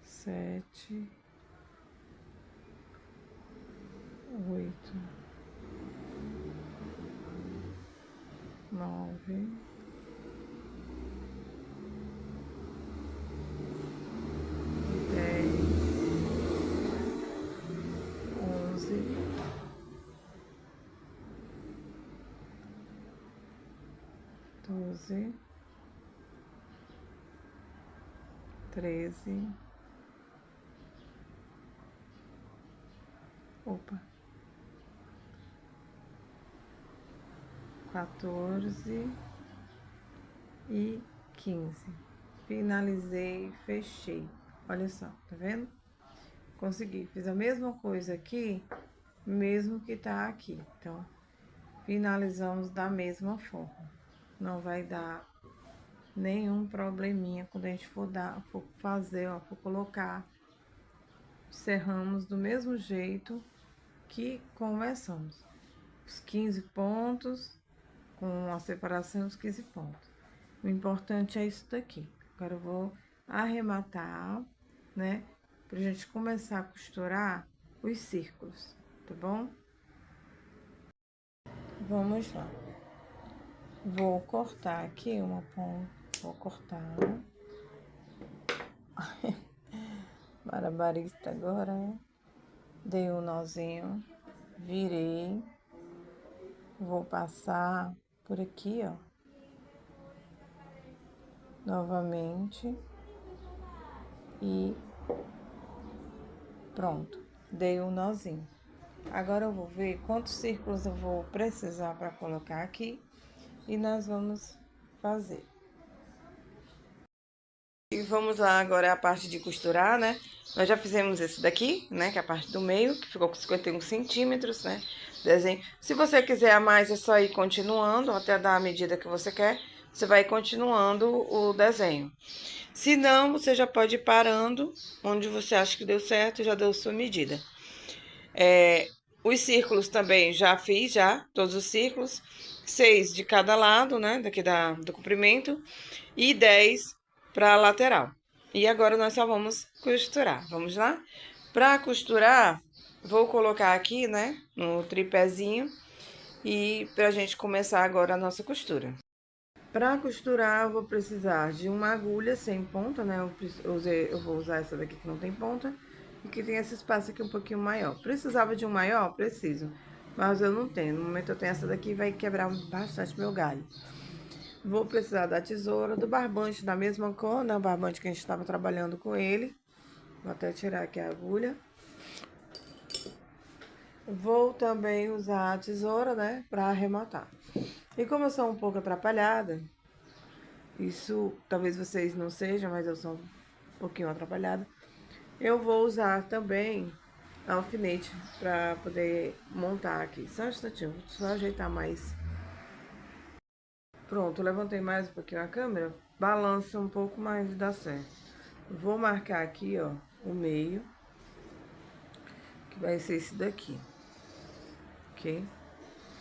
S1: 7, 8, 9, 10, 11, 12, 13, opa, 14 e 15. Finalizei, fechei. Olha só, tá vendo? Consegui. Fiz a mesma coisa aqui, mesmo que tá aqui. Então, finalizamos da mesma forma. Não vai dar nenhum probleminha quando a gente for fazer, ó, for colocar. Cerramos do mesmo jeito que começamos. Os 15 pontos, com a separação dos 15 pontos. O importante é isso daqui. Agora eu vou arrematar, né? Pra gente começar a costurar os círculos, tá bom? Vamos lá. Vou cortar aqui uma ponta. Vou cortar. Malabarista agora, né? Dei um nozinho. Virei. Vou passar por aqui, ó. Novamente. E pronto. Dei um nozinho. Agora eu vou ver quantos círculos eu vou precisar para colocar aqui. E nós vamos fazer. E vamos lá, agora é a parte de costurar, né? Nós já fizemos esse daqui, né? Que é a parte do meio, que ficou com 51 centímetros, né? Desenho. Se você quiser a mais, é só ir continuando, até dar a medida que você quer. Você vai continuando o desenho. Se não, você já pode ir parando, onde você acha que deu certo, já deu sua medida. Os círculos também já fiz, todos os círculos. 6 de cada lado, né? Daqui do comprimento. E 10 para a lateral. E agora nós só vamos costurar. Vamos lá? Para costurar, vou colocar aqui, né, no tripézinho e pra gente começar agora a nossa costura. Para costurar, eu vou precisar de uma agulha sem ponta, né? Eu vou usar essa daqui que não tem ponta e que tem esse espaço aqui um pouquinho maior. Precisava de um maior? Preciso, mas eu não tenho. No momento eu tenho essa daqui, vai quebrar bastante meu galho. Vou precisar da tesoura, do barbante da mesma cor, né? O barbante que a gente estava trabalhando com ele. Vou até tirar aqui a agulha. Vou também usar a tesoura, né? Pra arrematar. E como eu sou um pouco atrapalhada, isso talvez vocês não sejam, mas eu sou um pouquinho atrapalhada. Eu vou usar também alfinete pra poder montar aqui. Só um instantinho, vou só ajeitar mais. Pronto, levantei mais um pouquinho a câmera, balança um pouco mais e dá certo. Vou marcar aqui, ó, o meio, que vai ser esse daqui, ok?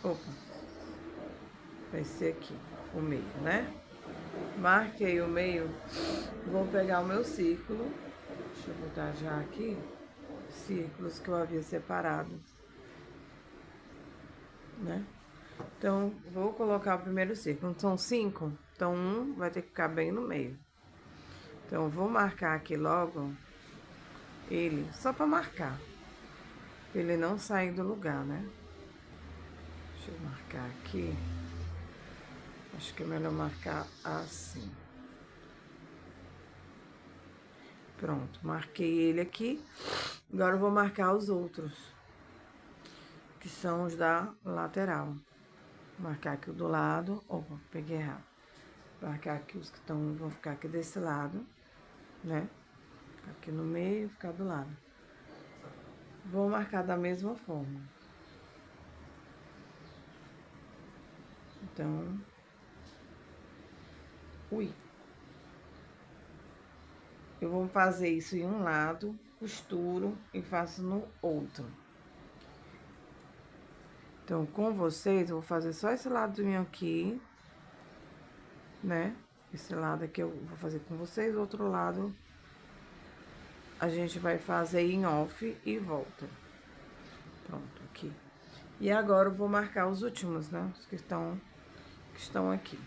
S1: Opa, vai ser aqui, o meio, né? Marquei o meio, vou pegar o meu círculo, deixa eu botar já aqui, círculos que eu havia separado, né? Então, vou colocar o primeiro círculo, são 5, então um vai ter que ficar bem no meio. Então, vou marcar aqui logo ele, só pra marcar, pra ele não sair do lugar, né? Deixa eu marcar aqui. Acho que é melhor marcar assim. Pronto, marquei ele aqui. Agora eu vou marcar os outros, que são os da lateral. Vou marcar aqui o do lado. Opa, peguei errado. Vou marcar aqui os que vão ficar aqui desse lado, né? Ficar aqui no meio, ficar do lado. Vou marcar da mesma forma. Então, eu vou fazer isso em um lado, costuro e faço no outro. Então, com vocês, eu vou fazer só esse ladinho aqui, né? Esse lado aqui eu vou fazer com vocês, o outro lado a gente vai fazer em off e volta. Pronto, aqui. E agora eu vou marcar os últimos, né? Os que estão aqui.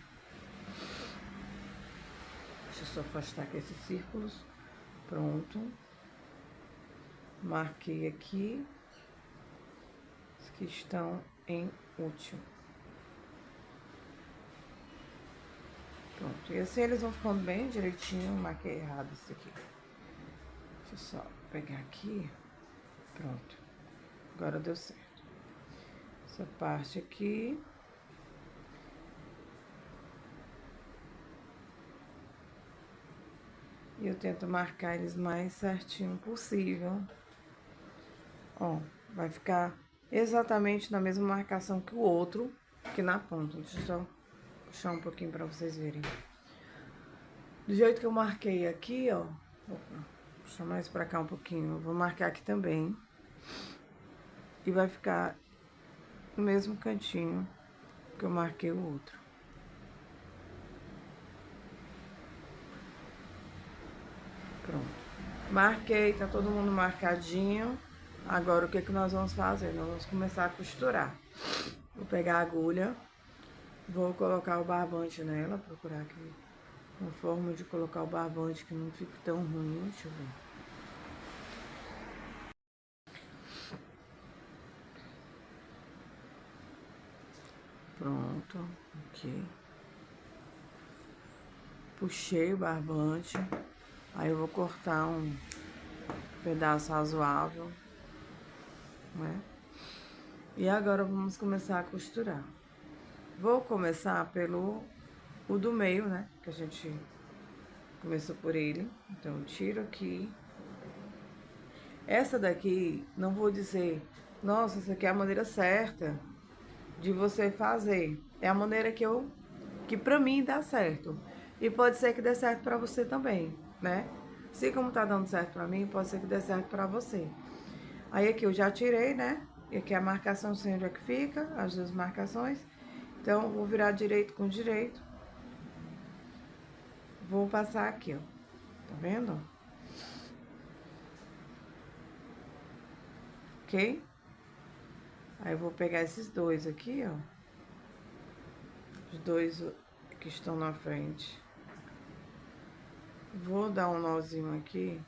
S1: Deixa eu só afastar aqui esses círculos. Pronto. Marquei aqui. Os que estão em último. Pronto. E assim eles vão ficando bem direitinho. Marquei errado isso aqui. Deixa eu só pegar aqui. Pronto. Agora deu certo. Essa parte aqui. E eu tento marcar eles mais certinho possível. Ó, vai ficar exatamente na mesma marcação que o outro, aqui na ponta. Deixa eu só puxar um pouquinho pra vocês verem. Do jeito que eu marquei aqui, ó. Opa, puxa mais pra cá um pouquinho. Eu vou marcar aqui também. E vai ficar no mesmo cantinho que eu marquei o outro. Pronto. Marquei, tá todo mundo marcadinho. Agora, o que nós vamos fazer? Nós vamos começar a costurar. Vou pegar a agulha, vou colocar o barbante nela, procurar aqui uma forma de colocar o barbante que não fique tão ruim. Deixa eu ver. Pronto, aqui. Puxei o barbante. Aí eu vou cortar um pedaço razoável, né? E agora vamos começar a costurar. Vou começar pelo o do meio, né? Que a gente começou por ele. Então, tiro aqui. Essa daqui, não vou dizer, nossa, essa aqui é a maneira certa de você fazer. É a maneira que pra mim dá certo. E pode ser que dê certo pra você também, né? Se como tá dando certo pra mim, pode ser que dê certo pra você. Aí aqui eu já tirei, né? E aqui a marcação, sei onde é que fica, as duas marcações. Então, vou virar direito com direito. Vou passar aqui, ó. Tá vendo? Ok? Aí eu vou pegar esses dois aqui, ó. Os dois que estão na frente. Vou dar um nozinho aqui.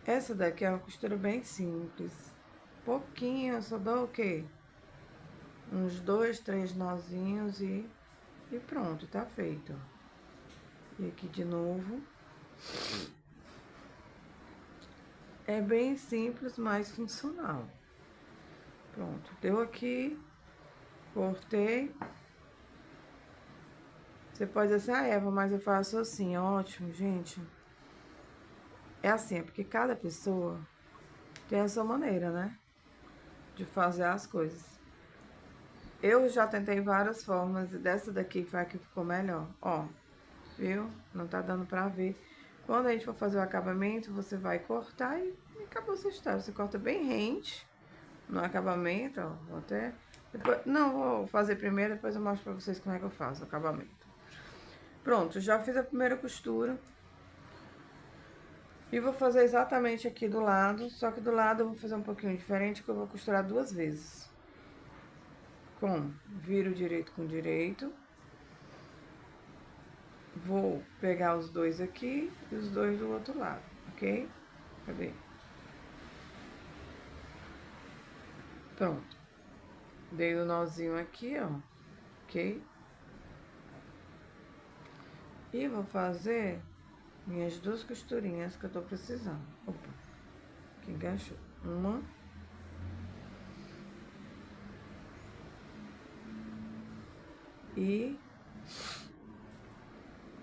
S1: Essa daqui é uma costura bem simples. Pouquinho, só dou o quê? Uns 2, 3 nozinhos e pronto, tá feito. E aqui de novo. É bem simples, mas funcional. Pronto, deu aqui, cortei. Você pode dizer assim, ah, Eva, mas eu faço assim, ótimo, gente. É assim, é porque cada pessoa tem a sua maneira, né? De fazer as coisas. Eu já tentei várias formas e dessa daqui foi a que ficou melhor. Ó, viu? Não tá dando pra ver. Quando a gente for fazer o acabamento, você vai cortar e acabou a sua história. Você corta bem rente no acabamento, ó. Vou até... Depois, não, vou fazer primeiro, depois eu mostro pra vocês como é que eu faço o acabamento. Pronto, já fiz a primeira costura. E vou fazer exatamente aqui do lado, só que do lado eu vou fazer um pouquinho diferente, que eu vou costurar 2 vezes. Viro direito com direito. Vou pegar os dois aqui e os dois do outro lado, ok? Cadê? Pronto. Dei o nozinho aqui, ó, ok? E vou fazer minhas 2 costurinhas que eu tô precisando. Opa, que enganchou. Uma. E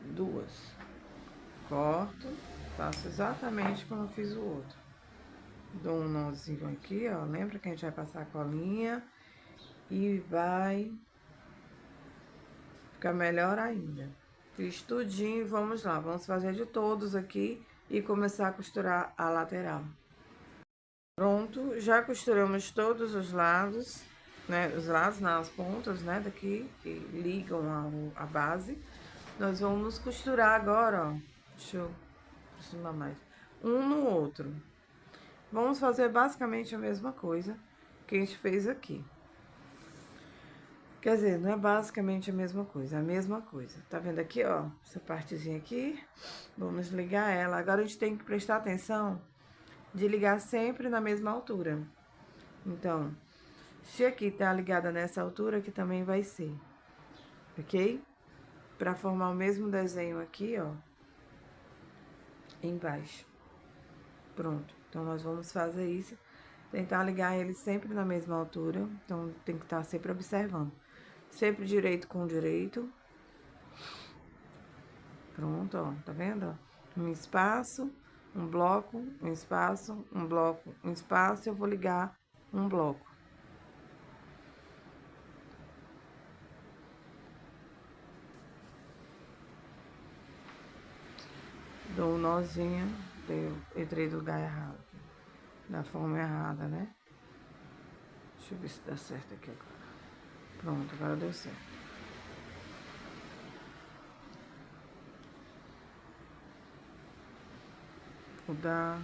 S1: 2. Corto, faço exatamente como eu fiz o outro. Dou um nozinho aqui, ó. Lembra que a gente vai passar a colinha e vai ficar melhor ainda. Fiz tudinho, vamos lá. Vamos fazer de todos aqui e começar a costurar a lateral. Pronto, já costuramos todos os lados, né? Os lados, nas pontas, né? Daqui, que ligam a base. Nós vamos costurar agora, ó. Deixa eu aproximar mais. Um no outro. Vamos fazer basicamente a mesma coisa que a gente fez aqui. Quer dizer, não é basicamente a mesma coisa, é a mesma coisa. Tá vendo aqui, ó? Essa partezinha aqui. Vamos ligar ela. Agora a gente tem que prestar atenção de ligar sempre na mesma altura. Então, se aqui tá ligada nessa altura, aqui também vai ser. Ok? Pra formar o mesmo desenho aqui, ó. Embaixo. Pronto. Então, nós vamos fazer isso. Tentar ligar ele sempre na mesma altura. Então, tem que estar sempre observando. Sempre direito com direito. Pronto, ó. Tá vendo, ó? Um espaço, um bloco, um espaço, um bloco, um espaço. Eu vou ligar um bloco. Dou um nozinho. Entrei do lugar errado. Da forma errada, né? Deixa eu ver se dá certo aqui agora. Pronto, agora deu certo. Vou dar...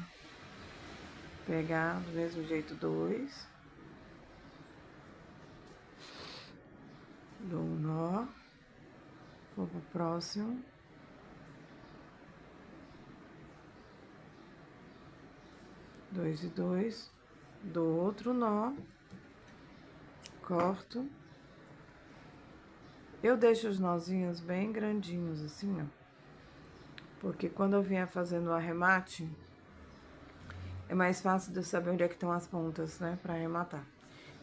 S1: Pegar do mesmo jeito 2. Dou um nó. Vou pro próximo. Dois e dois. Dou outro nó. Corto. Eu deixo os nozinhos bem grandinhos, assim, ó. Porque quando eu vier fazendo o arremate, é mais fácil de eu saber onde é que estão as pontas, né? Pra arrematar.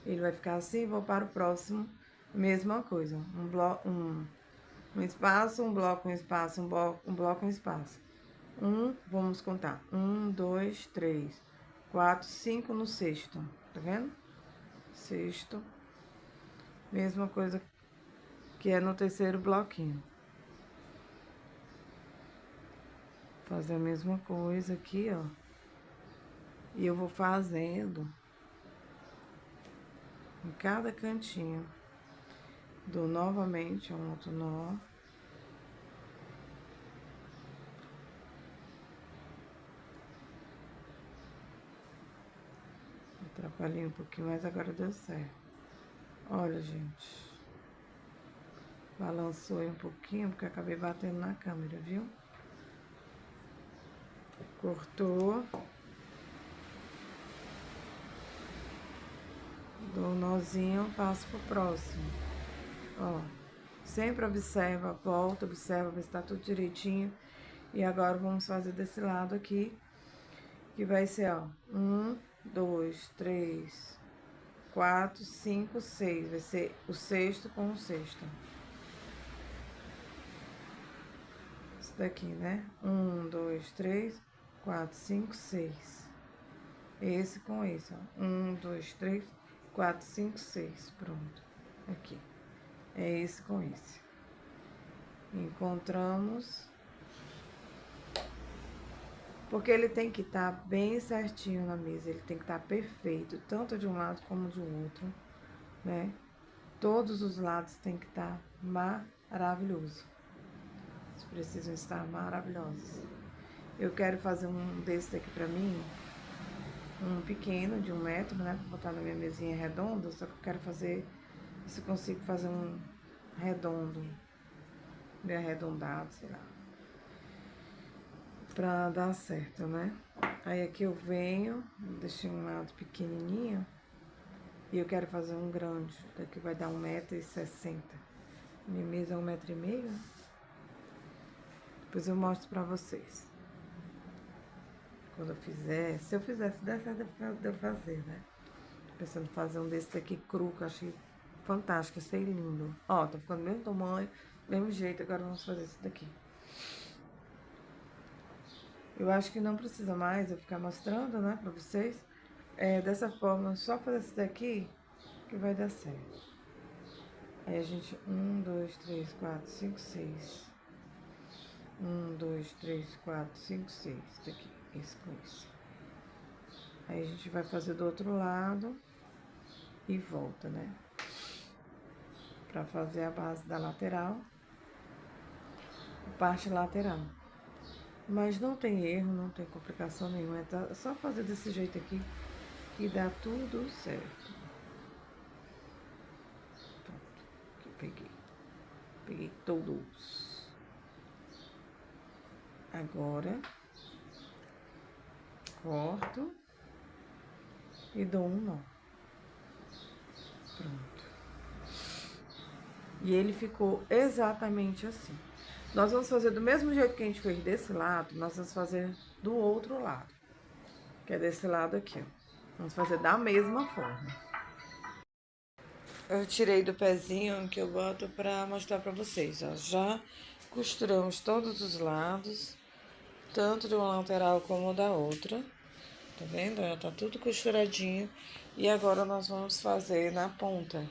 S1: Ele vai ficar assim, vou para o próximo. Mesma coisa. Um espaço, um bloco, um espaço, um bloco, um espaço. Vamos contar. 1, 2, 3, 4, 5 no sexto. Tá vendo? Sexto. Mesma coisa que é no terceiro bloquinho. Fazer a mesma coisa aqui, ó. E eu vou fazendo em cada cantinho. Dou novamente um outro nó. Atrapalhei um pouquinho, mas agora deu certo. Olha, gente. Balançou aí um pouquinho, porque eu acabei batendo na câmera, viu? Cortou. Dou um nozinho, passo pro próximo. Ó, sempre observa, volta, observa, ver se tá tudo direitinho. E agora vamos fazer desse lado aqui, que vai ser, ó, 1, 2, 3, 4, 5, 6. Vai ser o sexto com o sexto. Isso daqui, né? 1, 2, 3, 4, 5, 6. Esse com esse, ó. 1, 2, 3, 4, 5, 6. Pronto. Aqui. É esse com esse. Encontramos. Porque ele tem que estar bem certinho na mesa. Ele tem que estar perfeito, tanto de um lado como do outro, né? Todos os lados tem que estar maravilhoso. Eles precisam estar maravilhosos. Eu quero fazer um desse daqui pra mim, um pequeno, de 1 metro, né? Pra botar na minha mesinha redonda, só que eu quero fazer, se eu consigo fazer um redondo, bem arredondado, sei lá. Pra dar certo, né? Aí aqui eu venho, deixei um lado pequenininho, e eu quero fazer um grande, daqui vai dar 1,60 m. Minha mesa é 1,5 m. Depois eu mostro pra vocês. Quando eu fizer, se eu fizer, se der certo de eu fazer, né? Tô pensando em fazer um desse daqui cru, que eu achei fantástico, achei lindo. Ó, tá ficando do mesmo tamanho, mesmo jeito, agora vamos fazer esse daqui. Eu acho que não precisa mais eu ficar mostrando, né, pra vocês. Dessa forma, só fazer esse daqui que vai dar certo. Aí a gente, 1, 2, 3, 4, 5, 6. 1, 2, 3, 4, 5, 6. Isso aqui, esse com isso. Aí a gente vai fazer do outro lado e volta, né? Pra fazer a base da lateral, parte lateral. Mas não tem erro, não tem complicação nenhuma. É só fazer desse jeito aqui que dá tudo certo. Pronto, aqui peguei. Peguei todos. Agora, corto e dou um nó. Pronto. E ele ficou exatamente assim. Nós vamos fazer do mesmo jeito que a gente fez desse lado, nós vamos fazer do outro lado. Que é desse lado aqui, ó. Vamos fazer da mesma forma. Eu tirei do pezinho que eu boto pra mostrar pra vocês, ó. Já costuramos todos os lados, tanto de uma lateral como da outra. Tá vendo? Já tá tudo costuradinho. E agora nós vamos fazer na ponta.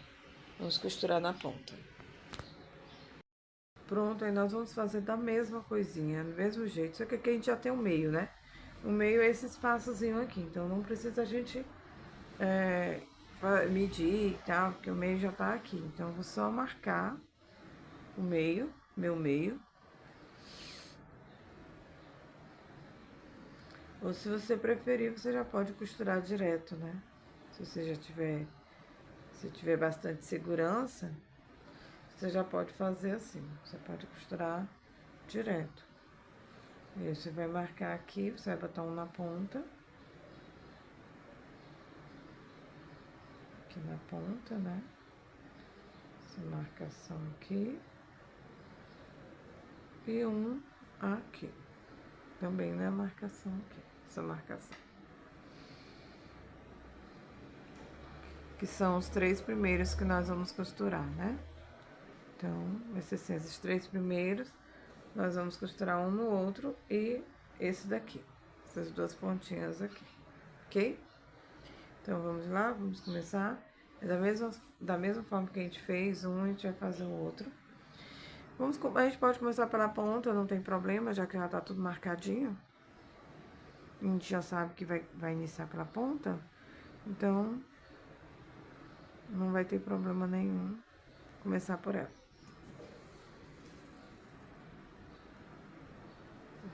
S1: Vamos costurar na ponta. Pronto, aí nós vamos fazer da mesma coisinha, do mesmo jeito. Só que aqui a gente já tem o meio, né? O meio é esse espaçozinho aqui. Então não precisa a gente medir e tal, porque o meio já tá aqui. Então eu vou só marcar o meio, meu meio. Ou se você preferir, você já pode costurar direto, né? Se você já tiver, se tiver bastante segurança, você já pode fazer assim. Você pode costurar direto. E aí você vai marcar aqui, você vai botar um na ponta. Aqui na ponta, né? Essa marcação aqui. E um aqui. Também na marcação aqui. Essa marcação. Que são os 3 primeiros que nós vamos costurar, né? Então, vai ser assim, esses 3 primeiros, nós vamos costurar um no outro e esse daqui. Essas 2 pontinhas aqui, ok? Então, vamos lá, vamos começar. Da mesma forma que a gente fez um, a gente vai fazer o outro. A gente pode começar pela ponta, não tem problema, já que já tá tudo marcadinho. A gente já sabe que vai iniciar pela ponta, então não vai ter problema nenhum começar por ela.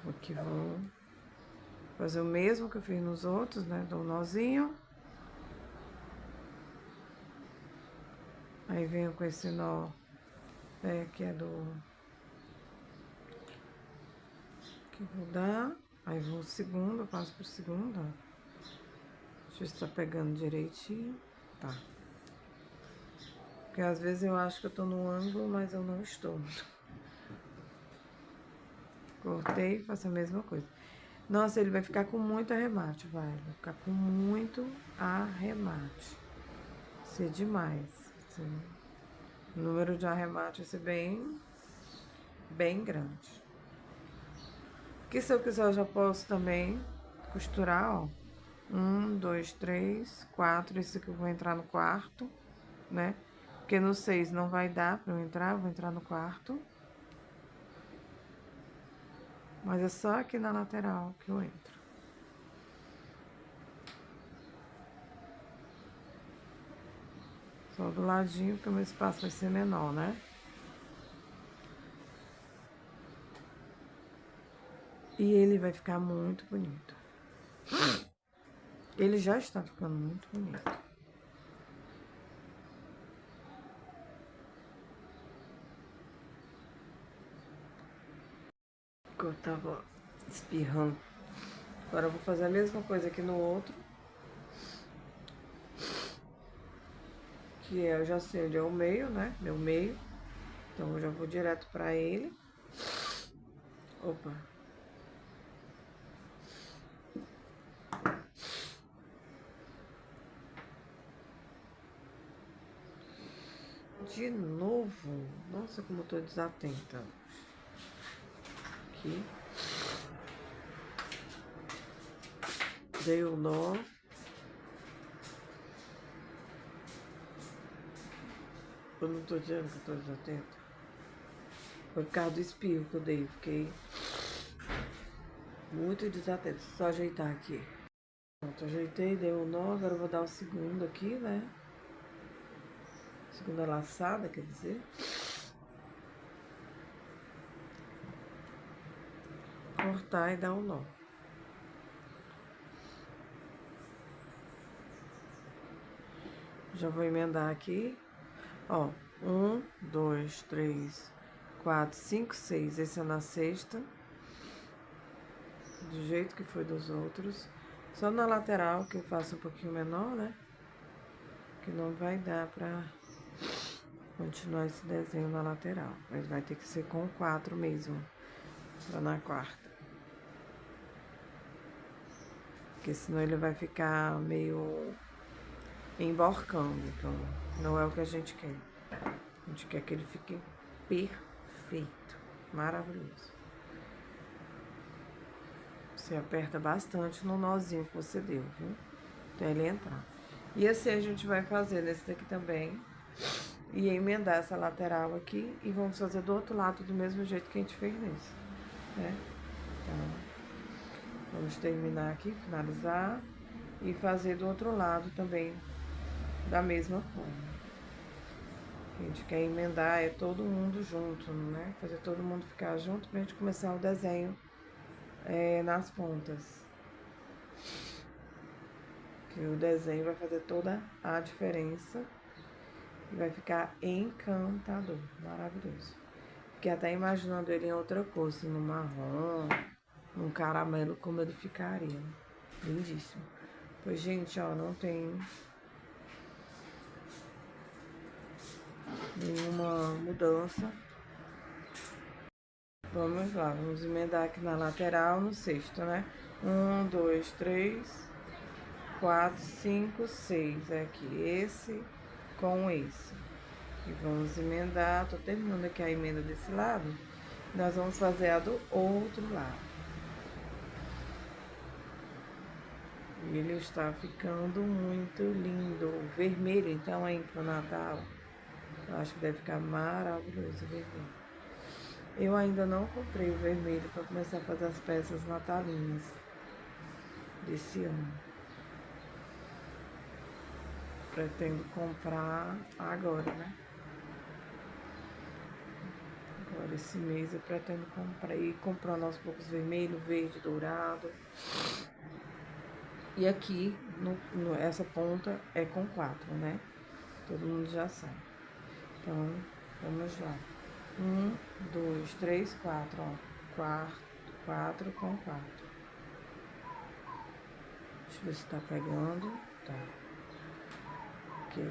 S1: Aqui vou fazer o mesmo que eu fiz nos outros, né? Dou um nozinho. Aí venho com esse nó, que é do... que vou dar. Aí vou o segundo, passo pro segundo, ó. Deixa eu ver se tá pegando direitinho. Tá. Porque às vezes eu acho que eu tô no ângulo, mas eu não estou. Cortei, faço a mesma coisa. Nossa, ele vai ficar com muito arremate, vai ficar com muito arremate. Ser demais. Assim. O número de arremate vai ser bem grande. Que se eu quiser, eu já posso também costurar, ó. 1, 2, 3, 4. Esse aqui eu vou entrar no quarto, né? Porque no 6 não vai dar pra eu entrar, eu vou entrar no quarto. Mas é só aqui na lateral que eu entro. Só do ladinho, porque o meu espaço vai ser menor, né? E ele vai ficar muito bonito. Ele já está ficando muito bonito. Eu tava espirrando. Agora eu vou fazer a mesma coisa aqui no outro. Que eu já sei onde é o meio, né? Meu meio. Então eu já vou direto pra ele. Opa. De novo. Nossa, como eu tô desatenta. Aqui. Dei o nó. Eu não tô dizendo que eu tô desatenta. Foi por causa do espirro que eu dei. Fiquei muito desatenta. Só ajeitar aqui. Pronto, ajeitei, dei o nó. Agora eu vou dar o segundo aqui, né? Segunda laçada, quer dizer. Cortar e dar um nó. Já vou emendar aqui. Ó, 1, 2, 3, 4, 5, 6. Esse é na sexta. Do jeito que foi dos outros. Só na lateral, que eu faço um pouquinho menor, né? Que não vai dar pra continuar esse desenho na lateral. Mas vai ter que ser com 4 mesmo. Pra na quarta. Porque senão ele vai ficar meio emborcando. Então, não é o que a gente quer. A gente quer que ele fique perfeito. Maravilhoso. Você aperta bastante no nozinho que você deu, viu? Até ele entrar. E assim a gente vai fazer nesse daqui também. E emendar essa lateral aqui. E vamos fazer do outro lado do mesmo jeito que a gente fez nesse. Né? Então, vamos terminar aqui, finalizar. E fazer do outro lado também da mesma forma. A gente quer emendar é todo mundo junto, né? Fazer todo mundo ficar junto pra gente começar o desenho nas pontas. Que o desenho vai fazer toda a diferença E vai ficar encantador, maravilhoso. Fiquei até imaginando ele em outra cor, assim, no marrom, num caramelo, como ele ficaria. Lindíssimo. Pois, gente, ó, não tem nenhuma mudança. Vamos lá, vamos emendar aqui na lateral, no sexto, né? 1, 2, 3, 4, 5, 6. É aqui, esse com esse. E vamos emendar, tô terminando aqui a emenda desse lado. Nós vamos fazer a do outro lado. E ele está ficando muito lindo. Vermelho, então, aí pro Natal. Eu acho que deve ficar maravilhoso o vermelho. Eu ainda não comprei o vermelho para começar a fazer as peças natalinas desse ano. Pretendo comprar agora, né? Agora esse mês eu pretendo comprar e comprando aos poucos vermelho, verde, dourado. E aqui, essa ponta é com 4, né? Todo mundo já sabe. Então, vamos lá. 1, 2, 3, 4, ó. 4 com 4. Deixa eu ver se tá pegando. Tá. Ok.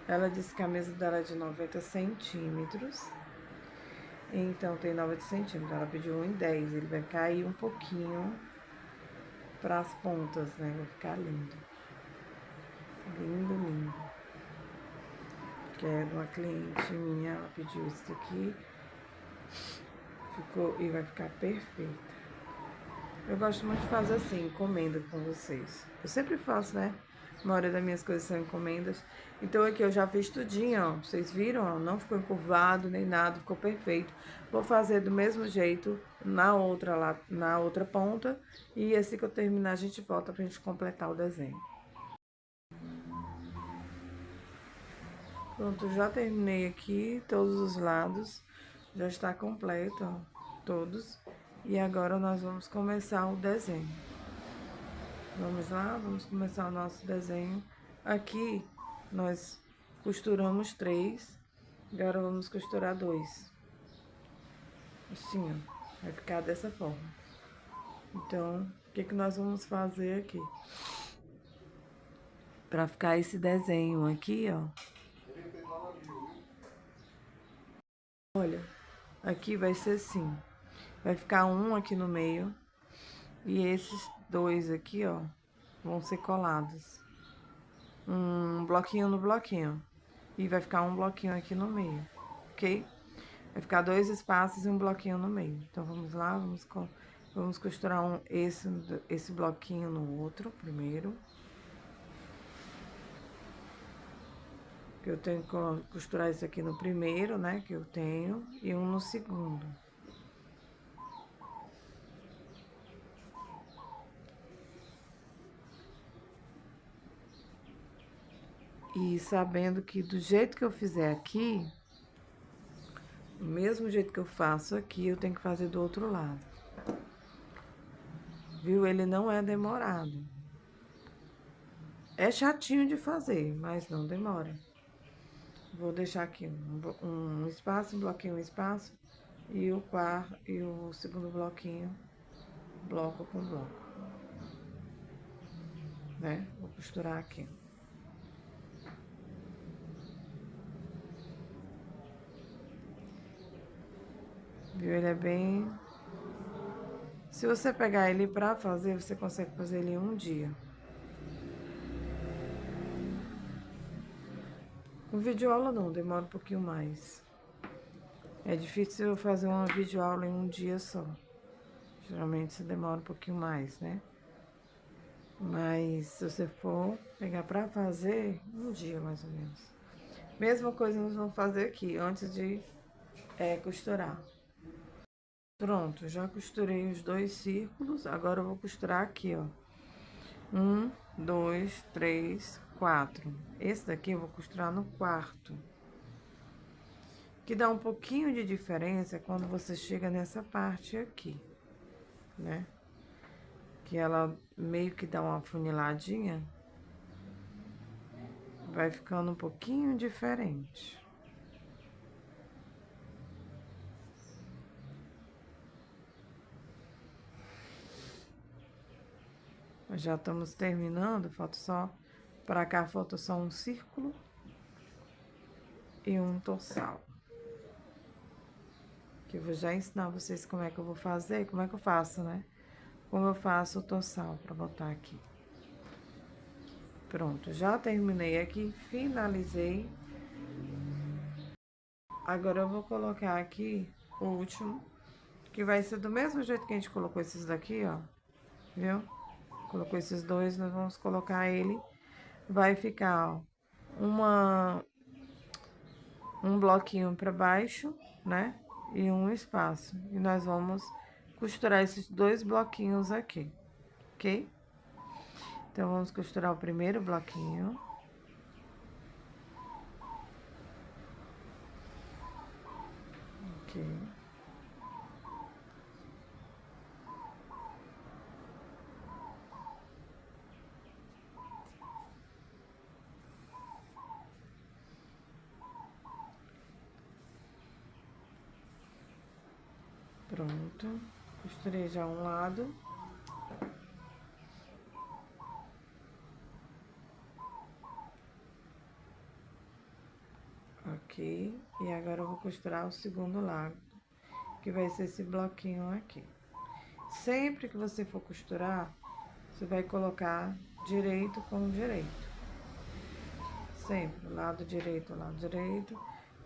S1: Ela disse que a mesa dela é de 90 centímetros. Então, tem 90 centímetros. Ela pediu um em 10. Ele vai cair um pouquinho para as pontas, né? Vai ficar lindo. Lindo, lindo. Que é de uma cliente minha. Ela pediu isso aqui. Ficou, e vai ficar perfeito. Eu gosto muito de fazer assim, encomenda com vocês. Eu sempre faço, né? A maioria das minhas coisas são encomendas. Então aqui eu já fiz tudinho, ó. Vocês viram, ó? Não ficou encurvado nem nada, ficou perfeito. Vou fazer do mesmo jeito na outra ponta. E assim que eu terminar, a gente volta pra gente completar o desenho. Pronto, já terminei aqui todos os lados. Já está completo, ó, todos. E agora nós vamos começar o desenho. Vamos lá, vamos começar o nosso desenho. Aqui nós costuramos 3, agora vamos costurar 2. Assim, ó, vai ficar dessa forma. Então, o que nós vamos fazer aqui? Pra ficar esse desenho aqui, ó. Olha, aqui vai ser assim. Vai ficar um aqui no meio. E esses 2 aqui, ó, vão ser colados. Um bloquinho no bloquinho. E vai ficar um bloquinho aqui no meio, ok? Vai ficar 2 espaços e um bloquinho no meio. Então, vamos lá, vamos costurar esse bloquinho no outro primeiro. Que eu tenho que costurar isso aqui no primeiro, né, que eu tenho, e um no segundo. E sabendo que do jeito que eu fizer aqui, do mesmo jeito que eu faço aqui, eu tenho que fazer do outro lado. Viu? Ele não é demorado. É chatinho de fazer, mas não demora. Vou deixar aqui um espaço, um bloquinho, um espaço. E o segundo bloquinho, bloco com bloco. Né? Vou costurar aqui. Viu? Ele é bem... Se você pegar ele pra fazer, você consegue fazer ele em um dia. Com videoaula não, demora um pouquinho mais. É difícil eu fazer uma videoaula em um dia só. Geralmente você demora um pouquinho mais, né? Mas se você for pegar pra fazer, um dia mais ou menos. Mesma coisa nós vamos fazer aqui, antes de costurar. Pronto, já costurei os 2 círculos, agora eu vou costurar aqui, ó. 1, 2, 3, 4. Esse daqui eu vou costurar no quarto. Que dá um pouquinho de diferença quando você chega nessa parte aqui, né? Que ela meio que dá uma funiladinha. vai ficando um pouquinho diferente. Já estamos terminando, falta só, para cá falta só um círculo e um torçal. Que eu vou já ensinar vocês como é que eu vou fazer, como é que eu faço, né? Como eu faço o torçal para botar aqui. Pronto, já terminei aqui, finalizei. Agora eu vou colocar aqui o último, que vai ser do mesmo jeito que a gente colocou esses daqui, ó. Viu? Colocou esses dois, nós vamos colocar ele. Vai ficar, ó, um bloquinho para baixo, né? E um espaço. E nós vamos costurar esses dois bloquinhos aqui, ok? Então, vamos costurar o primeiro bloquinho. Ok. Pronto. Costurei já um lado. Ok. E agora eu vou costurar o segundo lado, que vai ser esse bloquinho aqui. Sempre que você for costurar, você vai colocar direito com direito. Sempre, lado direito.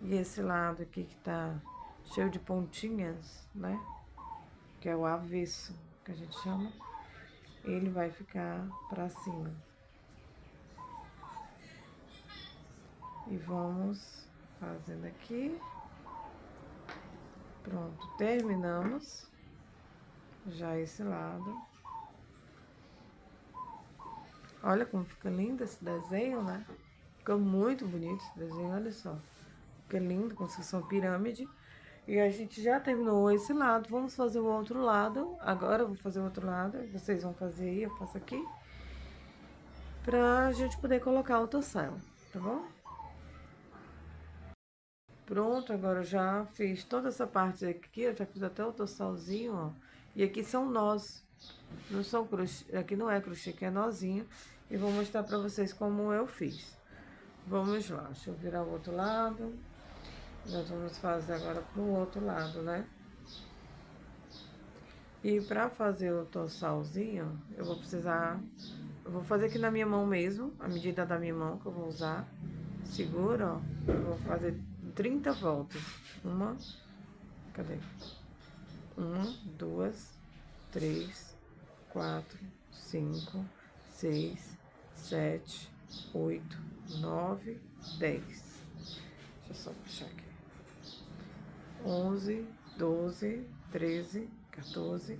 S1: E esse lado aqui que tá cheio de pontinhas, né? Que é o avesso, que a gente chama. Ele vai ficar pra cima. E vamos fazendo aqui. Pronto, terminamos já esse lado. Olha como fica lindo esse desenho, né? Fica muito bonito esse desenho, olha só. Fica lindo, como se fosse uma pirâmide. E a gente já terminou esse lado, vamos fazer o outro lado. Agora eu vou fazer o outro lado, vocês vão fazer aí, eu faço aqui. Pra gente poder colocar o torçal, tá bom? Pronto, agora eu já fiz toda essa parte aqui, eu já fiz até o torçalzinho, ó. E aqui são nós, não são crochê, aqui não é crochê, que é nozinho. E vou mostrar pra vocês como eu fiz. Vamos lá, deixa eu virar o outro lado. Nós vamos fazer agora pro outro lado, né? E pra fazer o torçalzinho, eu vou precisar... Eu vou fazer aqui na minha mão mesmo, a medida da minha mão que eu vou usar. Segura, ó. Eu vou fazer 30 voltas. Uma... Cadê? 1, 2, 3, 4, 5, 6, 7, 8, 9, 10. Deixa eu só puxar aqui. 11, 12, 13, 14,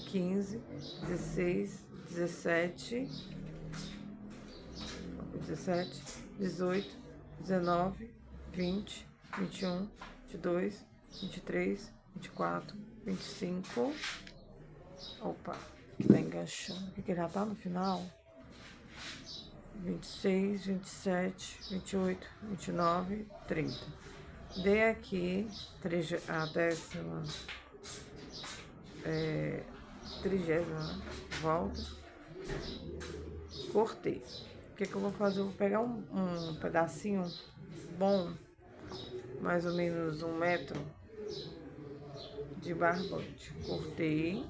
S1: 15, 16, 17, 18, 19, 20, 21, 22, 23, 24, 25. Opa, que tá enganchando. Aqui que já tá no final. 26, 27, 28, 29, 30. Dei aqui a décima, 30ª volta. Cortei. O que eu vou fazer? Eu vou pegar um pedacinho bom, mais ou menos 1 metro de barbante. Cortei.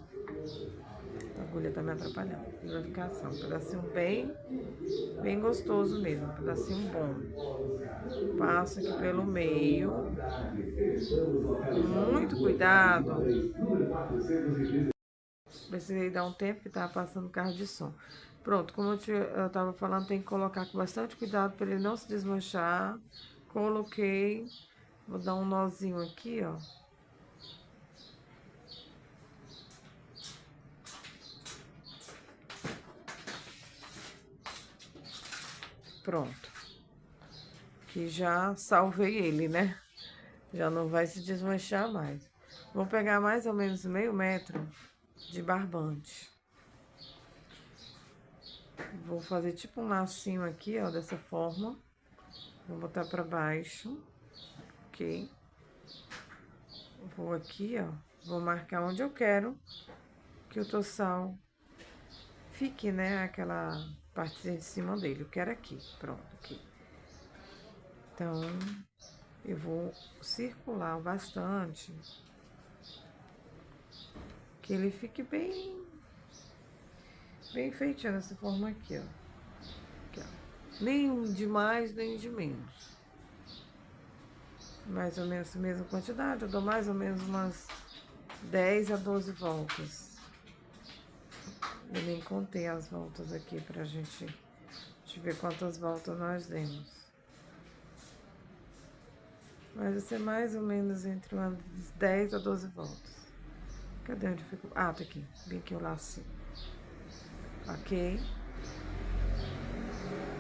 S1: A agulha tá me atrapalhando. Vai ficar assim, um pedacinho bem gostoso mesmo, um pedacinho bom. Passo aqui pelo meio. Muito cuidado. Precisei dar um tempo que tava passando carro de som. Pronto, como eu tava falando, tem que colocar com bastante cuidado para ele não se desmanchar. Coloquei, vou dar um nozinho aqui, ó. Pronto. Que já salvei ele, né? Já não vai se desmanchar mais. Vou pegar mais ou menos meio metro de barbante. Vou fazer tipo um lacinho aqui, ó, dessa forma. Vou botar pra baixo, ok? Vou aqui, ó, vou marcar onde eu quero que o tossal fique, né, aquela partezinha de cima dele. Eu quero aqui, pronto, aqui. Então, eu vou circular bastante, que ele fique bem feitinho dessa forma aqui, ó. Aqui, ó. Nem de mais, nem de menos. Mais ou menos a mesma quantidade, eu dou mais ou menos umas 10 a 12 voltas. Eu nem contei as voltas aqui pra gente ver quantas voltas nós demos. Mas vai ser mais ou menos entre umas 10 a 12 voltas. Cadê onde ficou? Ah, tá aqui. Bem aqui o lacinho. Ok?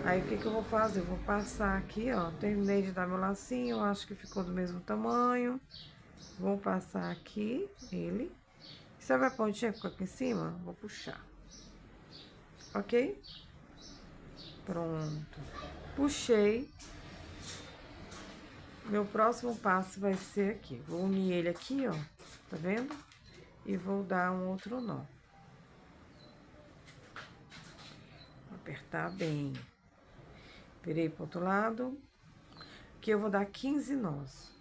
S1: Aí, o que que eu vou fazer? Eu vou passar aqui, ó. Terminei de dar meu lacinho, eu acho que ficou do mesmo tamanho. Vou passar aqui ele. Sabe a pontinha que ficou aqui em cima? Vou puxar. Ok? Pronto. Puxei. Meu próximo passo vai ser aqui. Vou unir ele aqui, ó. Tá vendo? E vou dar um outro nó. Vou apertar bem. Virei pro outro lado. Aqui eu vou dar 15 nós.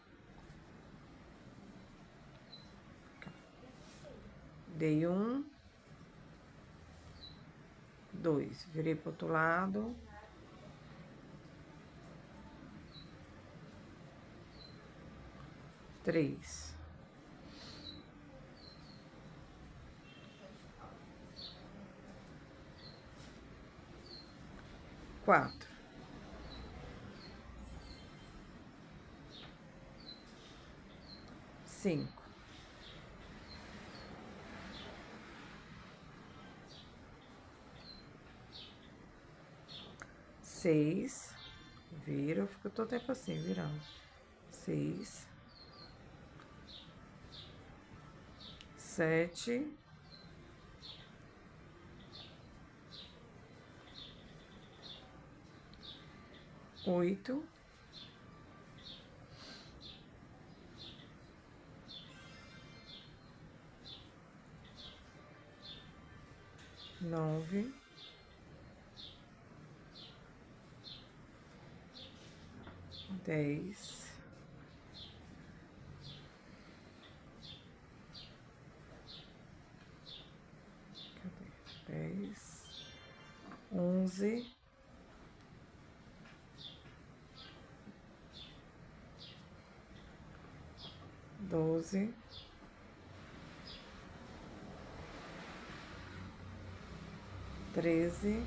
S1: Dei 1, 2. Virei pro outro lado. 3. 4. 5. 6. Vira, eu fico todo tempo assim, virando. 6. 7. 8. 9. 10. 11. 12. 13.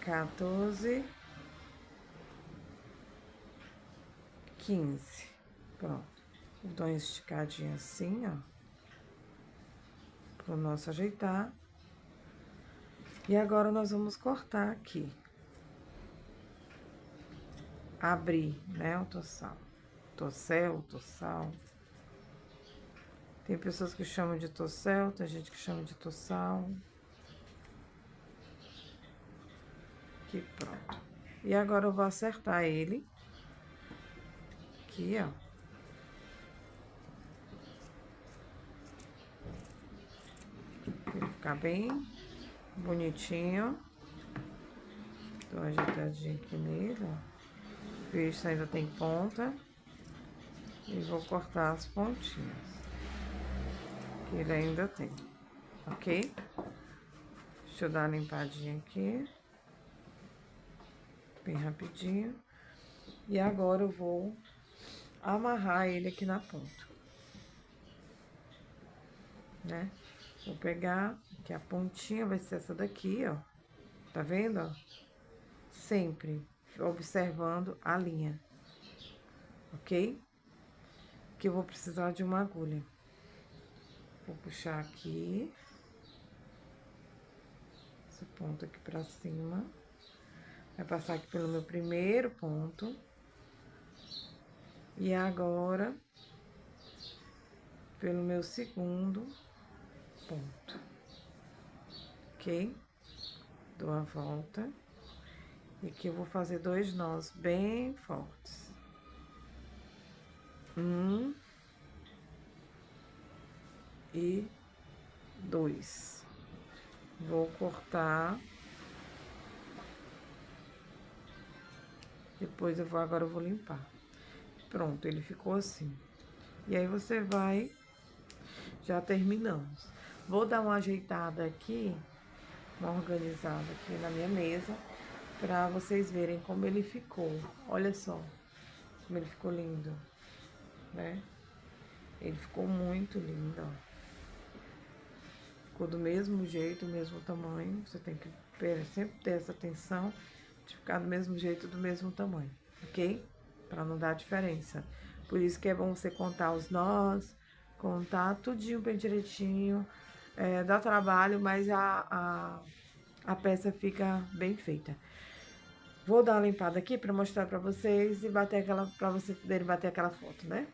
S1: 14. 15. Pronto. Vou dar uma esticadinha assim, ó. Pro nosso ajeitar. E agora nós vamos cortar aqui. Abrir, né, o tossal. Tossel, tossal. Tem pessoas que chamam de tossel, tem gente que chama de tossal. Aqui, pronto. E agora eu vou acertar ele. Aqui, ó. Pra ele ficar bem bonitinho. Dou uma ajeitadinha aqui nele, ó. Vejo se ainda tem ponta. E vou cortar as pontinhas. Que ele ainda tem. Ok? Deixa eu dar uma limpadinha aqui. Bem rapidinho. E agora eu vou amarrar ele aqui na ponta. Né? Vou pegar, que a pontinha vai ser essa daqui, ó. Tá vendo, ó? Sempre observando a linha. Ok? Que eu vou precisar de uma agulha. Vou puxar aqui. Esse ponto aqui pra cima. Vai passar aqui pelo meu primeiro ponto. E agora, pelo meu segundo ponto. Ok? Dou a volta. E aqui eu vou fazer 2 nós bem fortes. 1 e 2. Vou cortar. Depois agora eu vou limpar. Pronto, ele ficou assim. E aí você vai, já terminamos. Vou dar uma ajeitada aqui, uma organizada aqui na minha mesa, pra vocês verem como ele ficou. Olha só, como ele ficou lindo, né? Ele ficou muito lindo, ó. Ficou do mesmo jeito, do mesmo tamanho. Você tem que sempre ter essa atenção de ficar do mesmo jeito, do mesmo tamanho, ok? Pra não dar diferença. Por isso que é bom você contar os nós, contar tudinho bem direitinho. Dá trabalho, mas a peça fica bem feita. Vou dar uma limpada aqui pra mostrar pra vocês e bater pra vocês poderem bater aquela foto, né?